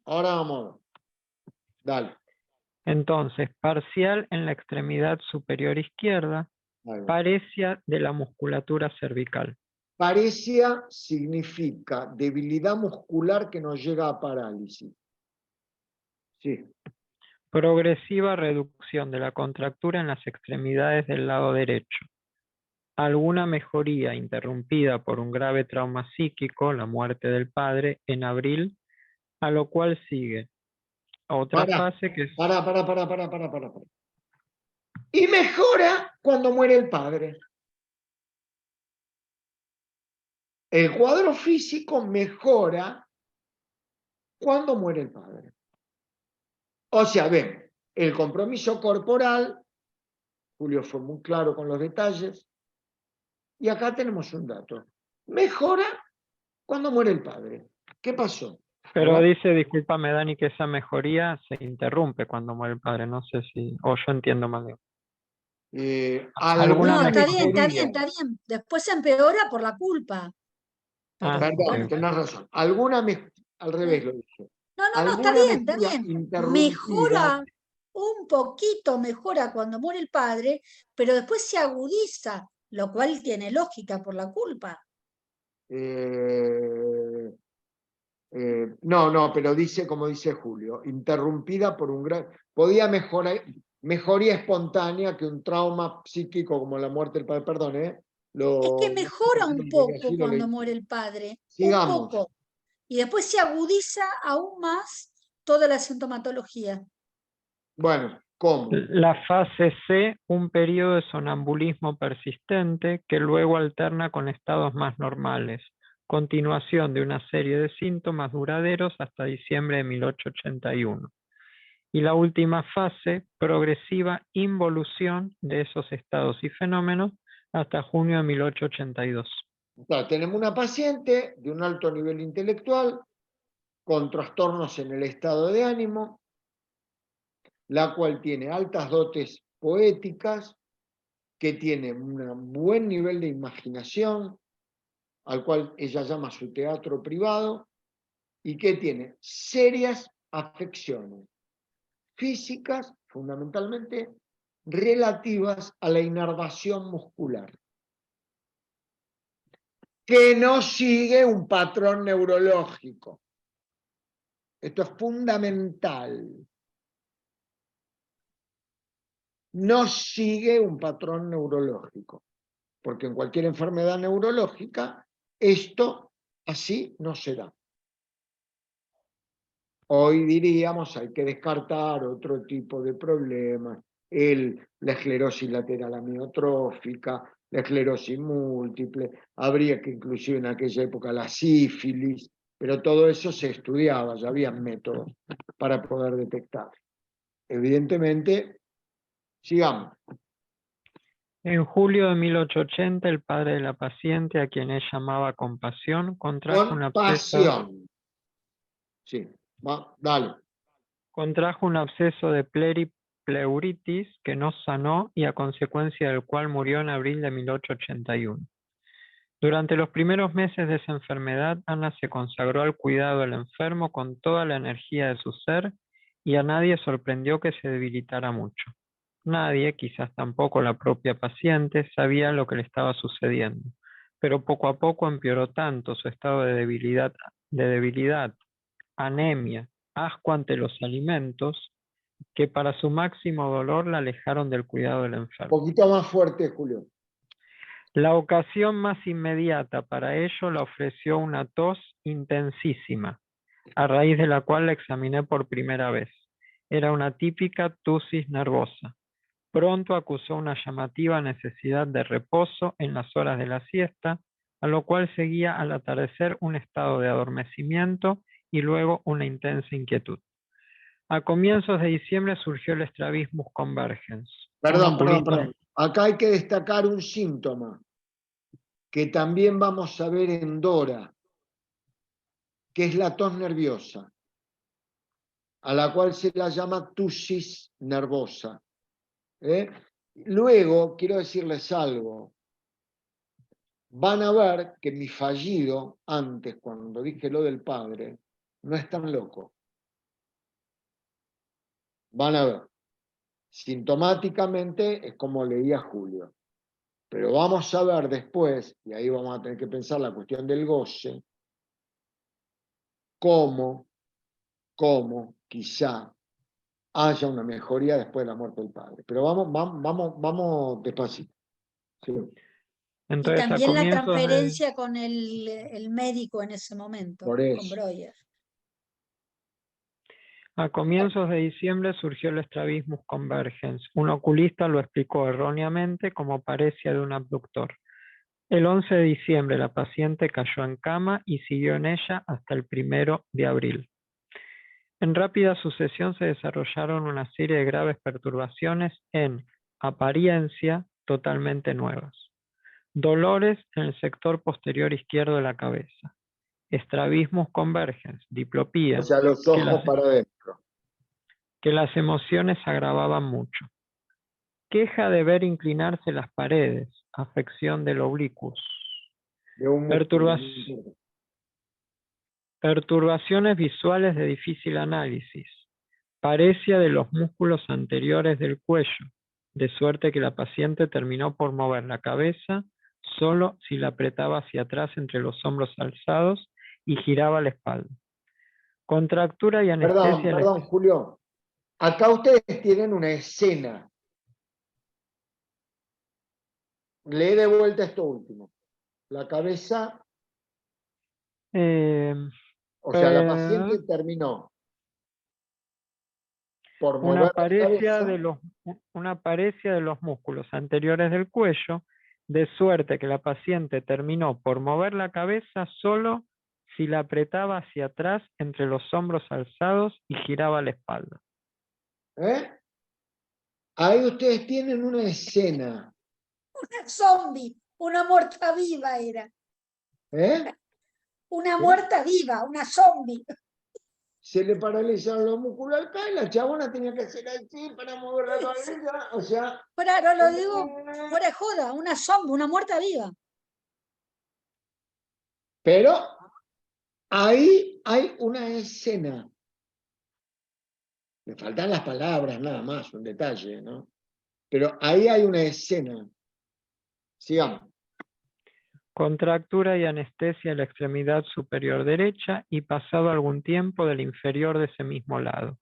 Ahora vamos a ver. Dale. Entonces, parcial en la extremidad superior izquierda, Ahí va. paresia de la musculatura cervical. Paresia significa debilidad muscular que nos llega a parálisis. Sí. Progresiva reducción de la contractura en las extremidades del lado derecho. Alguna mejoría interrumpida por un grave trauma psíquico, la muerte del padre, en abril, a lo cual sigue otra fase que es... Para. Y mejora cuando muere el padre. El cuadro físico mejora cuando muere el padre. O sea, ven, el compromiso corporal, Julio fue muy claro con los detalles, y acá tenemos un dato. Mejora cuando muere el padre. ¿Qué pasó? Pero ¿verdad? dice, discúlpame Dani, que esa mejoría se interrumpe cuando muere el padre. No sé si, o yo entiendo mal. No, ¿Alguna está bien, está mejoría. bien, está bien. Después se empeora por la culpa. Pero, Ah, Perdón, bueno. tenés razón. Al revés lo dije. No, está Alguna bien, está mejoría bien. interrumpida. Mejora, un poquito mejora cuando muere el padre, pero después se agudiza, lo cual tiene lógica por la culpa. No, pero dice, como dice Julio, interrumpida por un gran... Podía mejorar, mejoría espontánea que un trauma psíquico como la muerte del padre, perdón, Es que mejora un poco cuando muere el padre, un Sigamos. poco. Y después se agudiza aún más toda la sintomatología. Bueno, ¿cómo? La fase C, un periodo de sonambulismo persistente que luego alterna con estados más normales. Continuación de una serie de síntomas duraderos hasta diciembre de 1881. Y la última fase, progresiva involución de esos estados y fenómenos hasta junio de 1882. Tenemos una paciente de un alto nivel intelectual con trastornos en el estado de ánimo, la cual tiene altas dotes poéticas, que tiene un buen nivel de imaginación, al cual ella llama su teatro privado, y que tiene serias afecciones físicas, fundamentalmente relativas a la inervación muscular, que no sigue un patrón neurológico. Esto es fundamental. No sigue un patrón neurológico, porque en cualquier enfermedad neurológica esto así no se da. Hoy diríamos hay que descartar otro tipo de problemas, la esclerosis lateral amiotrófica, la esclerosis múltiple, habría que inclusive en aquella época la sífilis, pero todo eso se estudiaba, ya había métodos para poder detectar. Evidentemente, sigamos. En julio de 1880, el padre de la paciente, a quien él llamaba con pasión, contrajo un absceso. Pasión. Sí, dale. Contrajo un absceso de pleuritis que no sanó y a consecuencia del cual murió en abril de 1881. Durante los primeros meses de esa enfermedad, Ana se consagró al cuidado del enfermo con toda la energía de su ser y a nadie sorprendió que se debilitara mucho. Nadie, quizás tampoco la propia paciente, sabía lo que le estaba sucediendo, pero poco a poco empeoró tanto su estado de debilidad, anemia, asco ante los alimentos, que para su máximo dolor la alejaron del cuidado del Un enfermo. poquito más fuerte, Julio. La ocasión más inmediata para ello la ofreció una tos intensísima, a raíz de la cual la examiné por primera vez. Era una típica tusis nervosa. Pronto acusó una llamativa necesidad de reposo en las horas de la siesta, a lo cual seguía al atardecer un estado de adormecimiento y luego una intensa inquietud. A comienzos de diciembre surgió el Strabismus convergens. Perdón. Acá hay que destacar un síntoma que también vamos a ver en Dora, que es la tos nerviosa, a la cual se la llama tusis nervosa. Luego, quiero decirles algo. Van a ver que mi fallido, antes, cuando dije lo del padre, no es tan loco. Van a ver. Sintomáticamente es como leía Julio. Pero vamos a ver después, y ahí vamos a tener que pensar la cuestión del goce, cómo quizá haya una mejoría después de la muerte del padre. Pero vamos despacito. Sí. Y Entonces, también la comienzos de- transferencia con el médico en ese momento, Por con eso. Breuer. A comienzos de diciembre surgió el Strabismus convergens. Un oculista lo explicó erróneamente como parecia de un abductor. El 11 de diciembre la paciente cayó en cama y siguió en ella hasta el 1 de abril. En rápida sucesión se desarrollaron una serie de graves perturbaciones en apariencia totalmente nuevas. Dolores en el sector posterior izquierdo de la cabeza. Strabismus convergens, diplopía, O sea, los que ojos para adentro. las emociones agravaban mucho. Queja de ver inclinarse las paredes, afección del oblicuo. De un músculo. Perturbaciones visuales de difícil análisis. Parecia de los músculos anteriores del cuello, de suerte que la paciente terminó por mover la cabeza solo si la apretaba hacia atrás entre los hombros alzados y giraba la espalda. Contractura y anestesia. Perdón, Julio. Acá ustedes tienen una escena. Lee de vuelta esto último. La cabeza, o sea, la paciente terminó por mover la cabeza. una parecia de los músculos anteriores del cuello, de suerte que la paciente terminó por mover la cabeza solo si la apretaba hacia atrás entre los hombros alzados y giraba la espalda. Ahí ustedes tienen una escena. Una zombie, una muerta viva era. Una ¿Sí? muerta viva, una zombie. Se le paralizaron los músculos acá y la chabona tenía que hacer así para mover la cabeza. O sea. Fuera, no lo digo, fuera de joda, una zombie, una muerta viva. Pero ahí hay una escena. Me faltan las palabras, nada más, un detalle, ¿no? Pero ahí hay una escena. Sigamos. Contractura y anestesia en la extremidad superior derecha y pasado algún tiempo del inferior de ese mismo lado.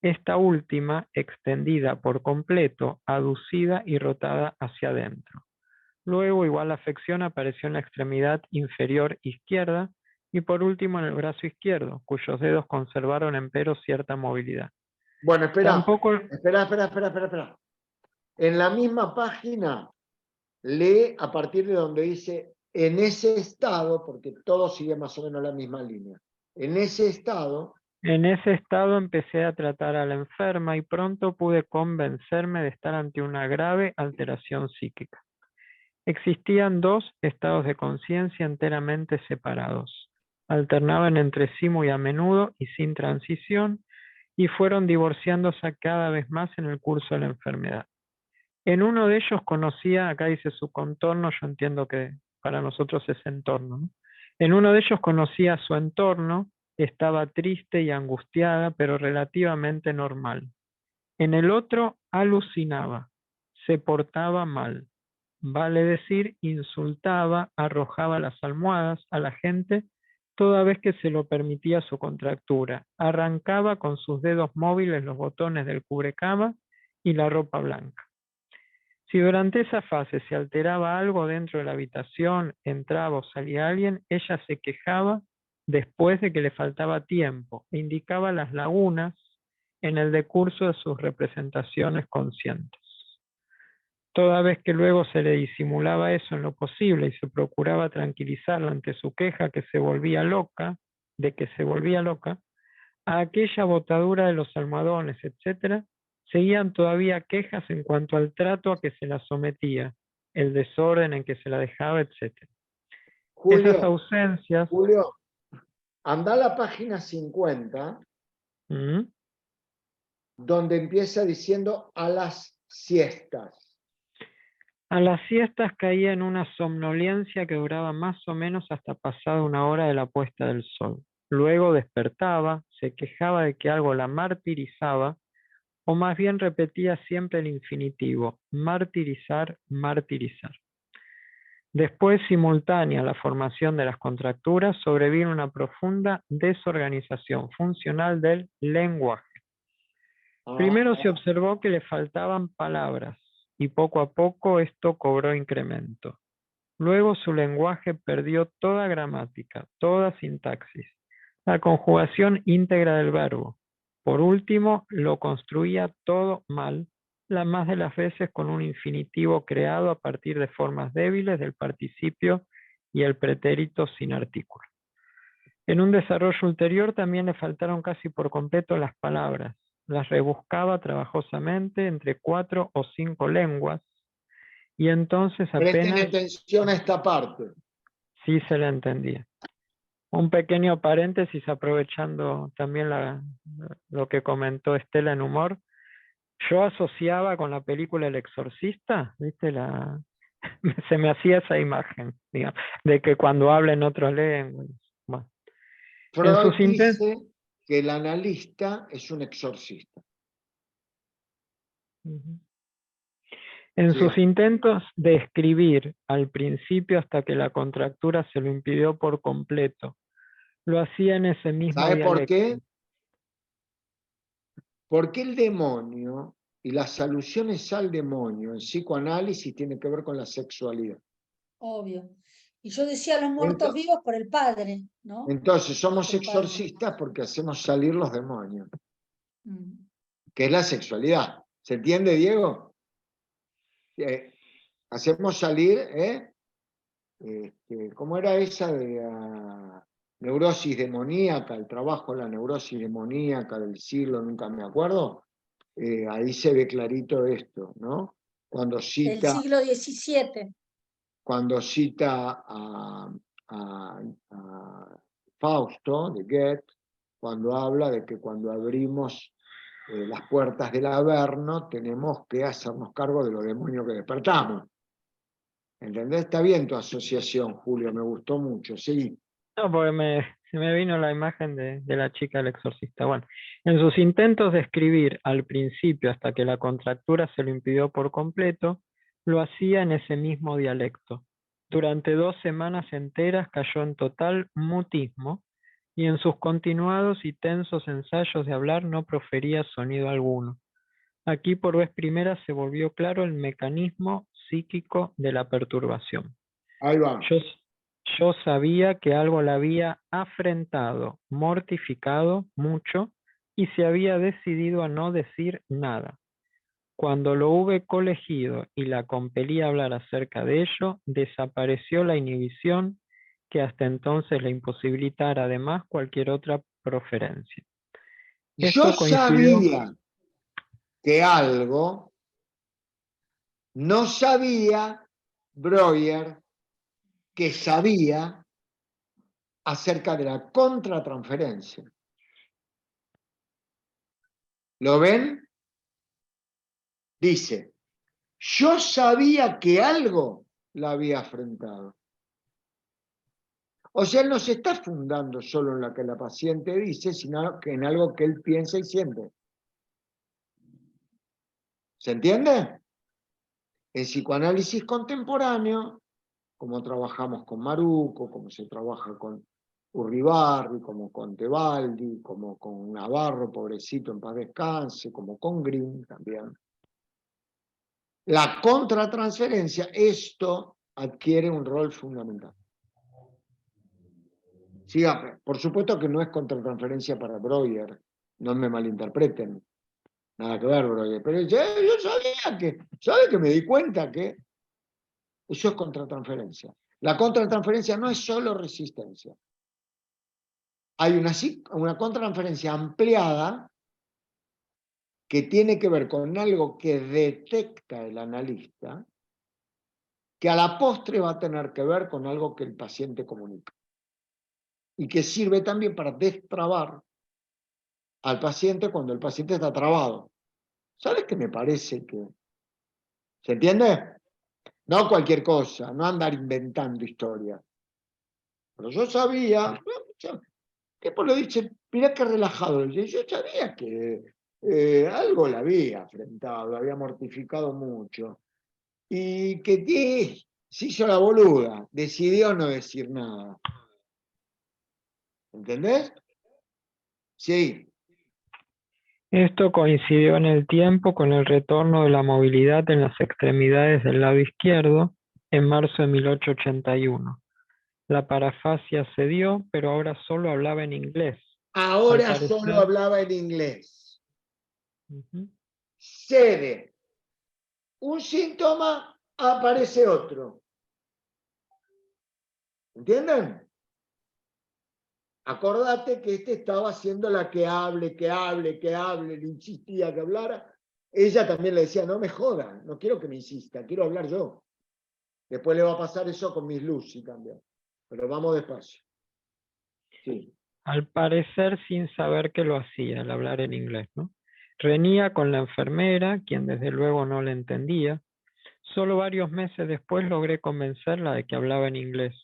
Esta última extendida por completo, aducida y rotada hacia adentro. Luego igual afección apareció en la extremidad inferior izquierda y por último en el brazo izquierdo, cuyos dedos conservaron empero cierta movilidad. Bueno, espera. Tampoco... Espera. En la misma página, lee a partir de donde dice en ese estado, porque todo sigue más o menos la misma línea. En ese estado empecé a tratar a la enferma y pronto pude convencerme de estar ante una grave alteración psíquica. Existían dos estados de conciencia enteramente separados. Alternaban entre sí muy a menudo y sin transición y fueron divorciándose cada vez más en el curso de la enfermedad. En uno de ellos conocía, acá dice su contorno, yo entiendo que para nosotros es entorno, ¿no? En uno de ellos conocía su entorno, estaba triste y angustiada, pero relativamente normal. En el otro alucinaba, se portaba mal, vale decir, insultaba, arrojaba las almohadas a la gente toda vez que se lo permitía su contractura, arrancaba con sus dedos móviles los botones del cubrecama y la ropa blanca. Si durante esa fase se alteraba algo dentro de la habitación, entraba o salía alguien, ella se quejaba después de que le faltaba tiempo e indicaba las lagunas en el decurso de sus representaciones conscientes. toda vez que luego se le disimulaba eso en lo posible y se procuraba tranquilizarla ante su queja de que se volvía loca, a aquella botadura de los almohadones, etc., seguían todavía quejas en cuanto al trato a que se la sometía, el desorden en que se la dejaba, etc. Esas Julio, ausencias. Julio, anda a la página 50, ¿Mm? donde empieza diciendo a las siestas. A las siestas caía en una somnolencia que duraba más o menos hasta pasada una hora de la puesta del sol. Luego despertaba, se quejaba de que algo la martirizaba, o más bien repetía siempre el infinitivo, martirizar, martirizar. Después, simultánea a la formación de las contracturas, sobrevino una profunda desorganización funcional del lenguaje. Primero se observó que le faltaban palabras y poco a poco esto cobró incremento. Luego su lenguaje perdió toda gramática, toda sintaxis, la conjugación íntegra del verbo. Por último, lo construía todo mal, la más de las veces con un infinitivo creado a partir de formas débiles del participio y el pretérito sin artículo. En un desarrollo ulterior también le faltaron casi por completo las palabras. Las rebuscaba trabajosamente entre 4 o 5 lenguas y entonces Presten apenas atención a esta parte. sí se le entendía. Un pequeño paréntesis aprovechando también lo que comentó Estela en humor. Yo asociaba con la película El Exorcista, ¿viste? Se me hacía esa imagen, digamos, de que cuando habla en otras lenguas. Bueno, Freud dice que el analista es un exorcista. En Sí. sus intentos de escribir al principio hasta que la contractura se lo impidió por completo, lo hacía en ese mismo ¿Sabe por dialecto. qué? Porque el demonio y las alusiones al demonio en psicoanálisis tienen que ver con la sexualidad. Obvio. Y yo decía los muertos vivos por el padre, ¿no? Entonces somos El padre. exorcistas porque hacemos salir los demonios, Mm. que es la sexualidad. ¿Se entiende, Diego? Hacemos salir, ¿cómo era esa de neurosis demoníaca, el trabajo de la neurosis demoníaca del siglo, nunca me acuerdo? Ahí se ve clarito esto, ¿no? Cuando Del cita, siglo XVII. a Fausto de Goethe, cuando habla de que cuando abrimos las puertas del Averno tenemos que hacernos cargo de los demonios que despertamos. ¿Entendés? Está bien tu asociación, Julio, me gustó mucho, sí. No, porque se me vino la imagen de la chica del exorcista. Bueno, en sus intentos de escribir al principio hasta que la contractura se lo impidió por completo, lo hacía en ese mismo dialecto. Durante 2 semanas enteras cayó en total mutismo y en sus continuados y tensos ensayos de hablar no profería sonido alguno. Aquí por vez primera se volvió claro el mecanismo psíquico de la perturbación. Ahí va. Yo sabía que algo la había afrentado, mortificado mucho, y se había decidido a no decir nada. Cuando lo hube colegido y la compelí a hablar acerca de ello, desapareció la inhibición que hasta entonces le imposibilitara además cualquier otra proferencia. Yo sabía que algo no sabía Breuer que sabía acerca de la contratransferencia. ¿Lo ven? Dice, yo sabía que algo la había afrentado. O sea, él no se está fundando solo en lo que la paciente dice, sino que en algo que él piensa y siente. ¿Se entiende? En psicoanálisis contemporáneo, como trabajamos con Maruco, como se trabaja con Urribarri, como con Tebaldi, como con Navarro, pobrecito, en paz descanse, como con Green también. La contratransferencia, esto adquiere un rol fundamental. Siga, por supuesto que no es contratransferencia para Breuer, no me malinterpreten. Nada que ver, Breuer. Pero yo sabía que, ¿sabe que me di cuenta que eso es contratransferencia? La contratransferencia no es solo resistencia. Hay una contratransferencia ampliada que tiene que ver con algo que detecta el analista, que a la postre va a tener que ver con algo que el paciente comunica. Y que sirve también para destrabar al paciente cuando el paciente está trabado. ¿Sabes qué me parece que? ¿Se entiende? No cualquier cosa, no andar inventando historias. Pero yo sabía, que por lo dice, mirá qué relajado, yo sabía que algo la había afrentado, la había mortificado mucho. Y que se hizo la boluda, decidió no decir nada. ¿Entendés? Sí. Esto coincidió en el tiempo con el retorno de la movilidad en las extremidades del lado izquierdo en marzo de 1881. La parafasia cedió, pero ahora solo hablaba en inglés. Ahora Al solo parecer- hablaba en inglés. Ujú. Cede un síntoma, aparece otro. ¿Entienden? Acordate que este estaba haciendo la que hable, le insistía que hablara. Ella también le decía, no me joda, no quiero que me insista, quiero hablar yo. Después le va a pasar eso con Miss Lucy también. Pero vamos despacio. Sí. Al parecer sin saber que lo hacía, al hablar en inglés, ¿no? Reñía con la enfermera, quien desde luego no le entendía. Solo varios meses después logré convencerla de que hablaba en inglés,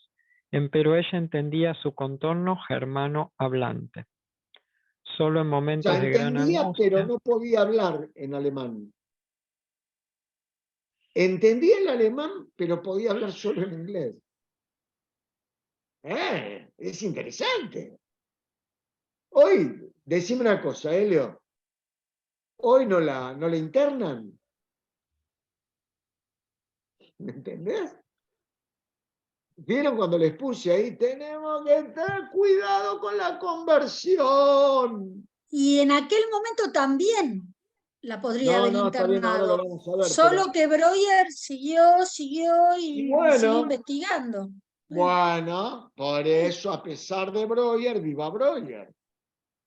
pero ella entendía su contorno germano hablante. Solo en O momentos sea, de gran entendía, pero angustia. no podía hablar en alemán. Entendía el alemán, pero podía hablar solo en inglés. Es interesante. Hoy, decime una cosa, Helio. Hoy no la internan. ¿Me entendés? ¿Vieron cuando les puse ahí? Tenemos que tener cuidado con la conversión. Y en aquel momento también la podría haber No, está bien, ahora lo internado. vamos a ver. Solo que Breuer siguió Y y siguió bueno, investigando. por eso, a pesar de Breuer, viva Breuer.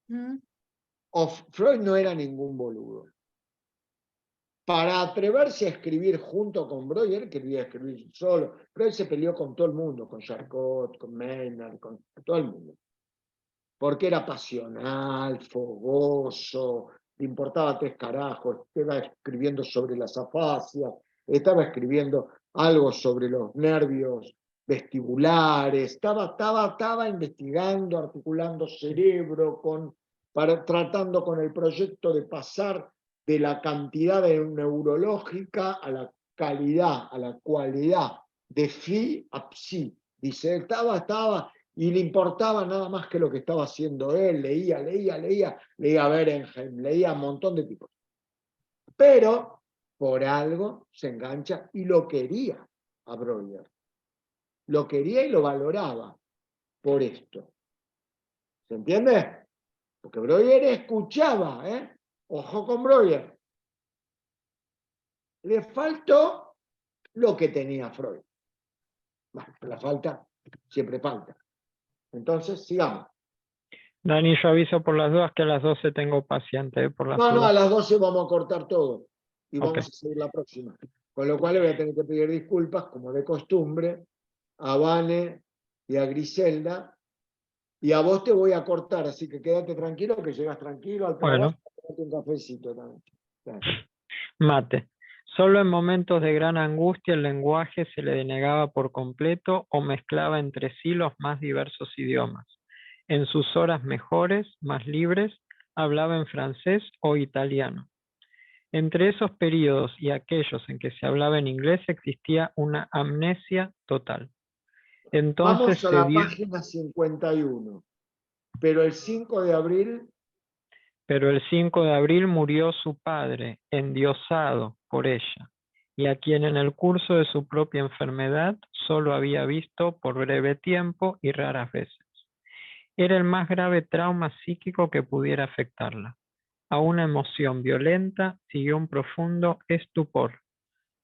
Mm. Freud no era ningún boludo. Para atreverse a escribir junto con Breuer, quería escribir solo. Freud se peleó con todo el mundo, con Charcot, con Maynard, con todo el mundo. Porque era pasional, fogoso, le importaba tres carajos, estaba escribiendo sobre las afasias, estaba escribiendo algo sobre los nervios vestibulares, estaba investigando, articulando cerebro, tratando con el proyecto de pasar de la cantidad neurológica a la calidad, a la cualidad, de phi a psi. Dice, estaba, y le importaba nada más que lo que estaba haciendo él, leía Berenheim, leía un montón de tipos. Pero por algo se engancha y lo quería a Breuer. Lo quería y lo valoraba por esto. ¿Se entiende? Porque Breuer escuchaba, ojo con Breuer. Le faltó lo que tenía Freud. Bueno, la falta, siempre falta. Entonces, sigamos. Dani, yo aviso por las dudas que a las 12 tengo paciente, por las No, a dudas. las 12 vamos a cortar todo y Ok. vamos a seguir la próxima. Con lo cual le voy a tener que pedir disculpas, como de costumbre, a Vane y a Griselda. Y a vos te voy a cortar, así que quédate tranquilo, que llegas tranquilo al trabajo. Bueno, Tomate un cafecito también. mate. Solo en momentos de gran angustia el lenguaje se le denegaba por completo o mezclaba entre sí los más diversos idiomas. En sus horas mejores, más libres, hablaba en francés o italiano. Entre esos periodos y aquellos en que se hablaba en inglés existía una amnesia total. Entonces Vamos a se la dio, página 51. Pero el 5 de abril, pero el 5 de abril murió su padre, endiosado por ella, y a quien en el curso de su propia enfermedad solo había visto por breve tiempo y raras veces. Era el más grave trauma psíquico que pudiera afectarla. A una emoción violenta siguió un profundo estupor,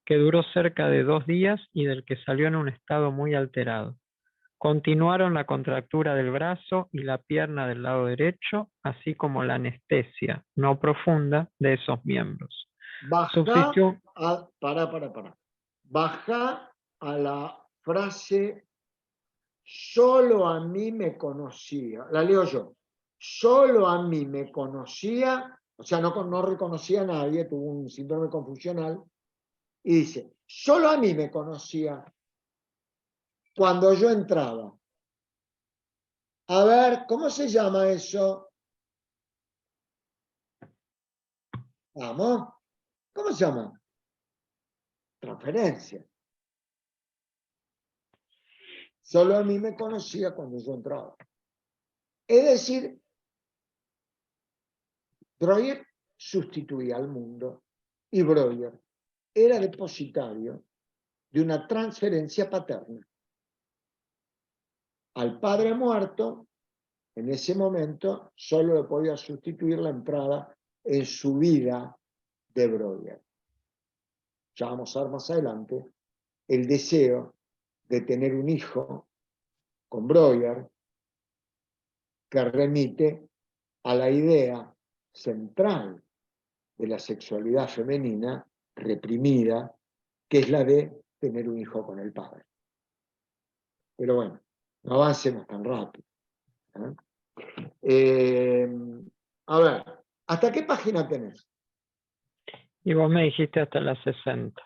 que duró cerca de 2 días y del que salió en un estado muy alterado. Continuaron la contractura del brazo y la pierna del lado derecho, así como la anestesia no profunda de esos miembros. Baja Subsistió, a, para. Baja a la frase solo a mí me conocía. La leo yo. Solo a mí me conocía, o sea, no reconocía a nadie, tuvo un síndrome confusional, y dice, solo a mí me conocía cuando yo entraba. A ver, ¿cómo se llama eso? Vamos, ¿cómo se llama? Transferencia. Solo a mí me conocía cuando yo entraba. Es decir, Breuer sustituía al mundo y Breuer era depositario de una transferencia paterna. Al padre muerto, en ese momento, solo le podía sustituir la entrada en su vida de Breuer. Ya vamos a ver más adelante el deseo de tener un hijo con Breuer que remite a la idea central de la sexualidad femenina reprimida, que es la de tener un hijo con el padre. Pero bueno, no avancemos tan rápido. A ver, ¿hasta qué página tenés? y vos me dijiste hasta las 60.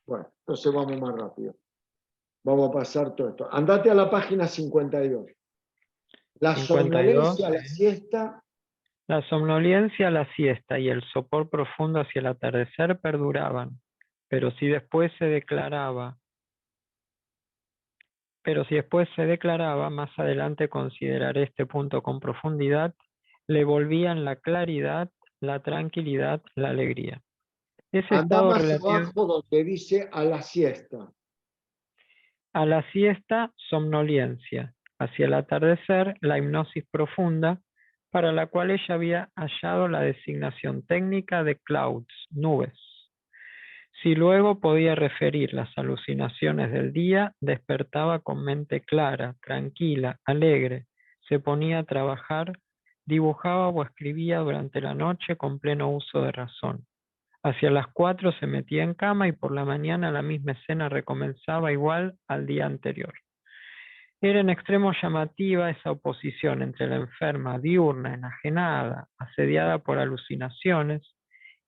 Bueno, entonces vamos más rápido. Vamos a pasar todo esto. Andate a la página 52. La 52, somnolencia, la sí. siesta. La somnolencia, la siesta y el sopor profundo hacia el atardecer perduraban, pero si después se declaraba, más adelante consideraré este punto con profundidad, le volvían la claridad, la tranquilidad, la alegría. Ese Anda estado más relativo abajo donde dice a la siesta. a la siesta, somnolencia, hacia el atardecer, la hipnosis profunda, para la cual ella había hallado la designación técnica de clouds, nubes. Si luego podía referir las alucinaciones del día, despertaba con mente clara, tranquila, alegre, se ponía a trabajar, dibujaba o escribía durante la noche con pleno uso de razón. Hacia las 4 se metía en cama y por la mañana la misma escena recomenzaba igual al día anterior. Era en extremo llamativa esa oposición entre la enferma diurna, enajenada, asediada por alucinaciones,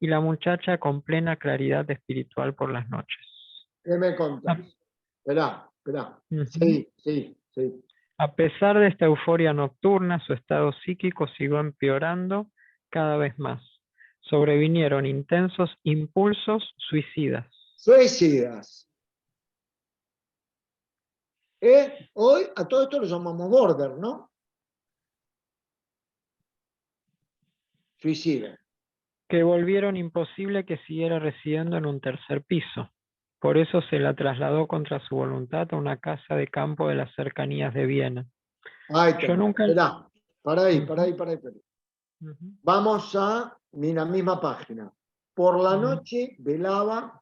y la muchacha con plena claridad espiritual por las noches. ¿Qué me contás? Esperá. Ujú. Sí. A pesar de esta euforia nocturna, su estado psíquico siguió empeorando cada vez más. Sobrevinieron intensos impulsos suicidas. Suicidas. Hoy a todo esto lo llamamos border, ¿no? Suicida. Que volvieron imposible que siguiera residiendo en un tercer piso. Por eso se la trasladó contra su voluntad a una casa de campo de las cercanías de Viena. Ahí Yo nunca... Esperá. Para ahí. Ujú. Vamos a la misma página. Por la Ujú. noche velaba.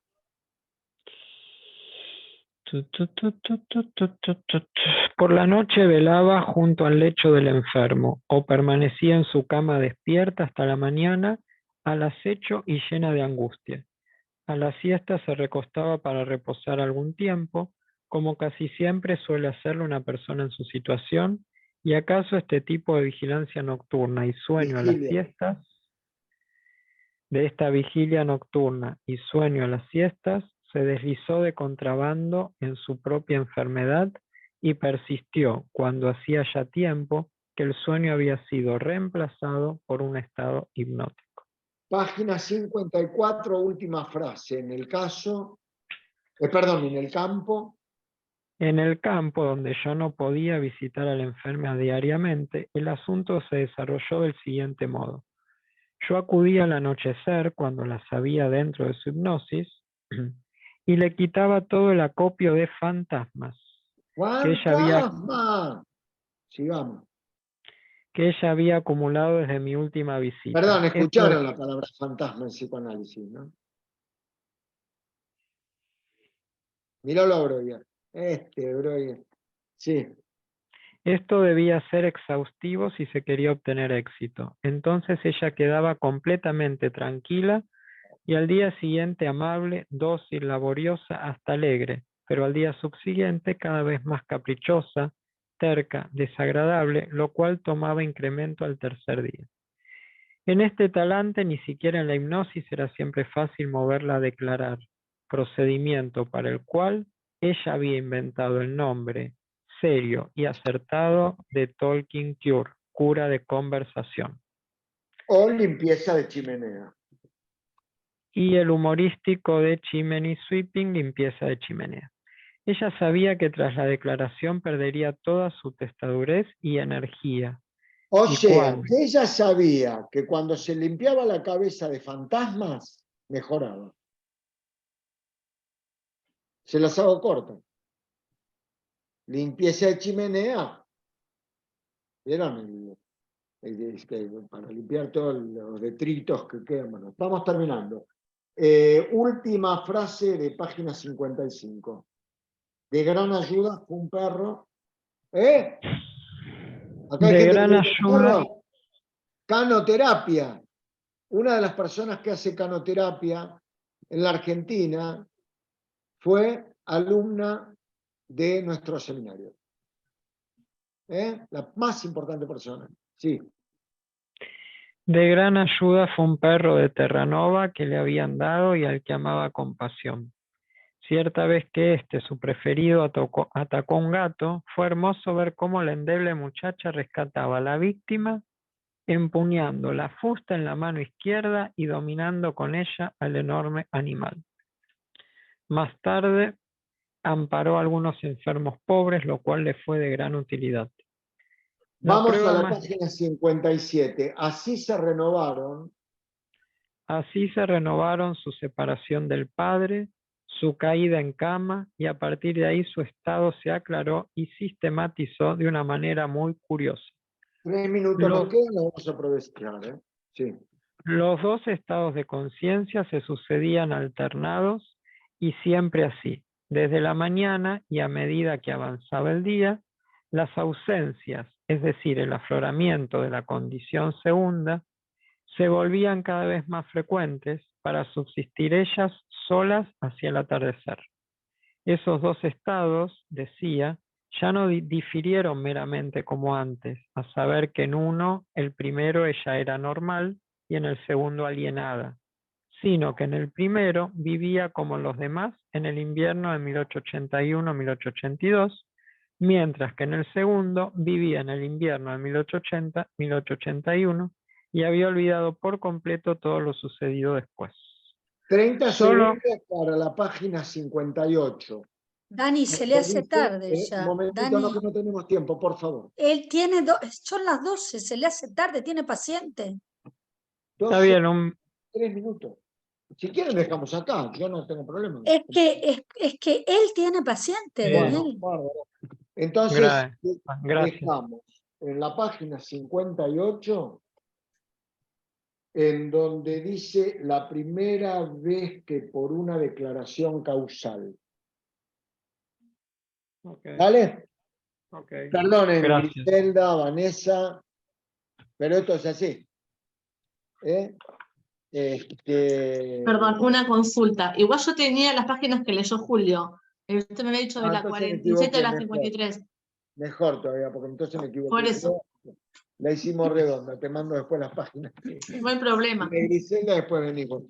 Por la noche velaba junto al lecho del enfermo, o permanecía en su cama despierta hasta la mañana, al acecho y llena de angustia. A la siesta se recostaba para reposar algún tiempo, como casi siempre suele hacerlo una persona en su situación, y acaso este tipo de vigilancia nocturna y sueño a las Vigilia. siestas, de esta vigilia nocturna y sueño a las siestas, se deslizó de contrabando en su propia enfermedad y persistió cuando hacía ya tiempo que el sueño había sido reemplazado por un estado hipnótico. Página 54, última frase. En el caso, en el campo. En el campo, donde yo no podía visitar a la enferma diariamente, el asunto se desarrolló del siguiente modo. Yo acudía al anochecer, cuando la sabía dentro de su hipnosis, y le quitaba todo el acopio de fantasmas que ella que ella había acumulado desde mi última visita. Perdón, Esto escucharon la palabra fantasma en psicoanálisis, ¿no? Míralo a Breuer. Breuer. Sí. Esto debía ser exhaustivo si se quería obtener éxito. Entonces ella quedaba completamente tranquila y al día siguiente amable, dócil, laboriosa, hasta alegre, pero al día subsiguiente cada vez más caprichosa, terca, desagradable, lo cual tomaba incremento al tercer día. En este talante ni siquiera en la hipnosis era siempre fácil moverla a declarar, procedimiento para el cual ella había inventado el nombre serio y acertado de Talking Cure, cura de conversación, O limpieza de chimenea. y el humorístico de Chimney Sweeping, limpieza de chimenea. Ella sabía que tras la declaración perdería toda su testadurez y energía. O Y sea, cuando que ella sabía que cuando se limpiaba la cabeza de fantasmas, mejoraba. Se las hago cortas. Limpieza de chimenea. ¿Vieron? Para limpiar todos los detritos que quedan. Bueno, estamos terminando. Última frase de página 55. De gran ayuda fue un perro. Acá hay de gente gran que dice, ayuda, perro, canoterapia. Una de las personas que hace canoterapia en la Argentina fue alumna de nuestro seminario. La más importante persona. Sí. de gran ayuda fue un perro de Terranova que le habían dado y al que amaba con pasión. Cierta vez que su preferido, atacó a un gato, fue hermoso ver cómo la endeble muchacha rescataba a la víctima, empuñando la fusta en la mano izquierda y dominando con ella al enorme animal. Más tarde, amparó a algunos enfermos pobres, lo cual le fue de gran utilidad. Vamos a la página 57. Así se renovaron su separación del padre, su caída en cama, y a partir de ahí su estado se aclaró y sistematizó de una manera muy curiosa. 3 minutos nos quedan, lo vamos a aprovechar. Sí. Los dos estados de conciencia se sucedían alternados y siempre así. Desde la mañana y a medida que avanzaba el día, las ausencias, es decir, el afloramiento de la condición segunda, se volvían cada vez más frecuentes para subsistir ellas solas hacia el atardecer. Esos dos estados, decía, ya no difirieron meramente como antes, a saber que en uno, el primero, ella era normal y en el segundo alienada, sino que en el primero vivía como los demás en el invierno de 1881-1882, mientras que en el segundo vivía en el invierno de 1880-1881 y había olvidado por completo todo lo sucedido después. 30 Solo segundos para la página 58. Dani, se le hace tarde Un ya. momentito, Dani, no, que no tenemos tiempo, por favor. él tiene, son las 12, se le hace tarde, tiene paciente. está 12, bien, 3 minutos. Si quieren dejamos acá, yo no tengo problema. Es que él tiene paciente, Daniel. Bárbaro. Entonces, gracias. dejamos en la página 58, en donde dice la primera vez que por una declaración causal. ¿Vale? Perdonen, Gracias. Griselda, Vanessa, pero esto es así. Perdón, una consulta. Igual yo tenía las páginas que leyó Julio. Usted me había dicho de la Entonces me 47 a la equivoqué, 53. Mejor todavía, porque entonces me equivoqué. Por eso. La hicimos redonda, te mando después las páginas. No hay problema. De Griselda después venimos.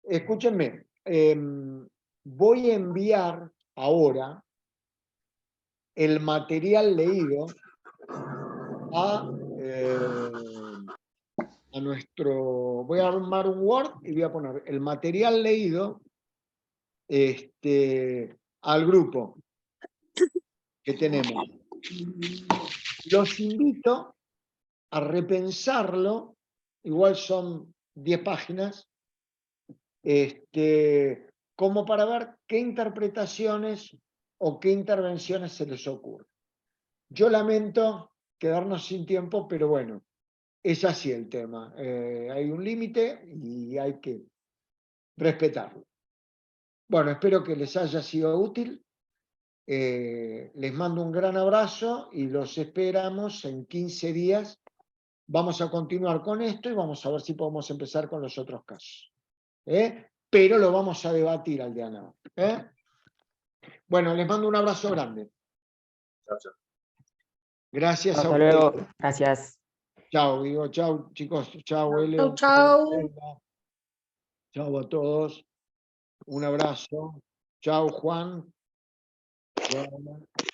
Escúchenme, voy a enviar ahora el material leído a nuestro... Voy a armar un Word y voy a poner el material leído al grupo que tenemos. Los invito a repensarlo, igual son 10 páginas, como para ver qué interpretaciones o qué intervenciones se les ocurre. Yo lamento quedarnos sin tiempo, pero bueno, es así el tema. Hay un límite y hay que respetarlo. Bueno, espero que les haya sido útil. Les mando un gran abrazo y los esperamos en 15 días. Vamos a continuar con esto y vamos a ver si podemos empezar con los otros casos. Pero lo vamos a debatir al día de hoy. Bueno, les mando un abrazo grande. Chao, chao. Gracias a Hasta ustedes. luego. Gracias. Chao, digo, chao, chicos. Chao, Elio. Chau. Chao a todos. Un abrazo. Chao, Juan. Chao.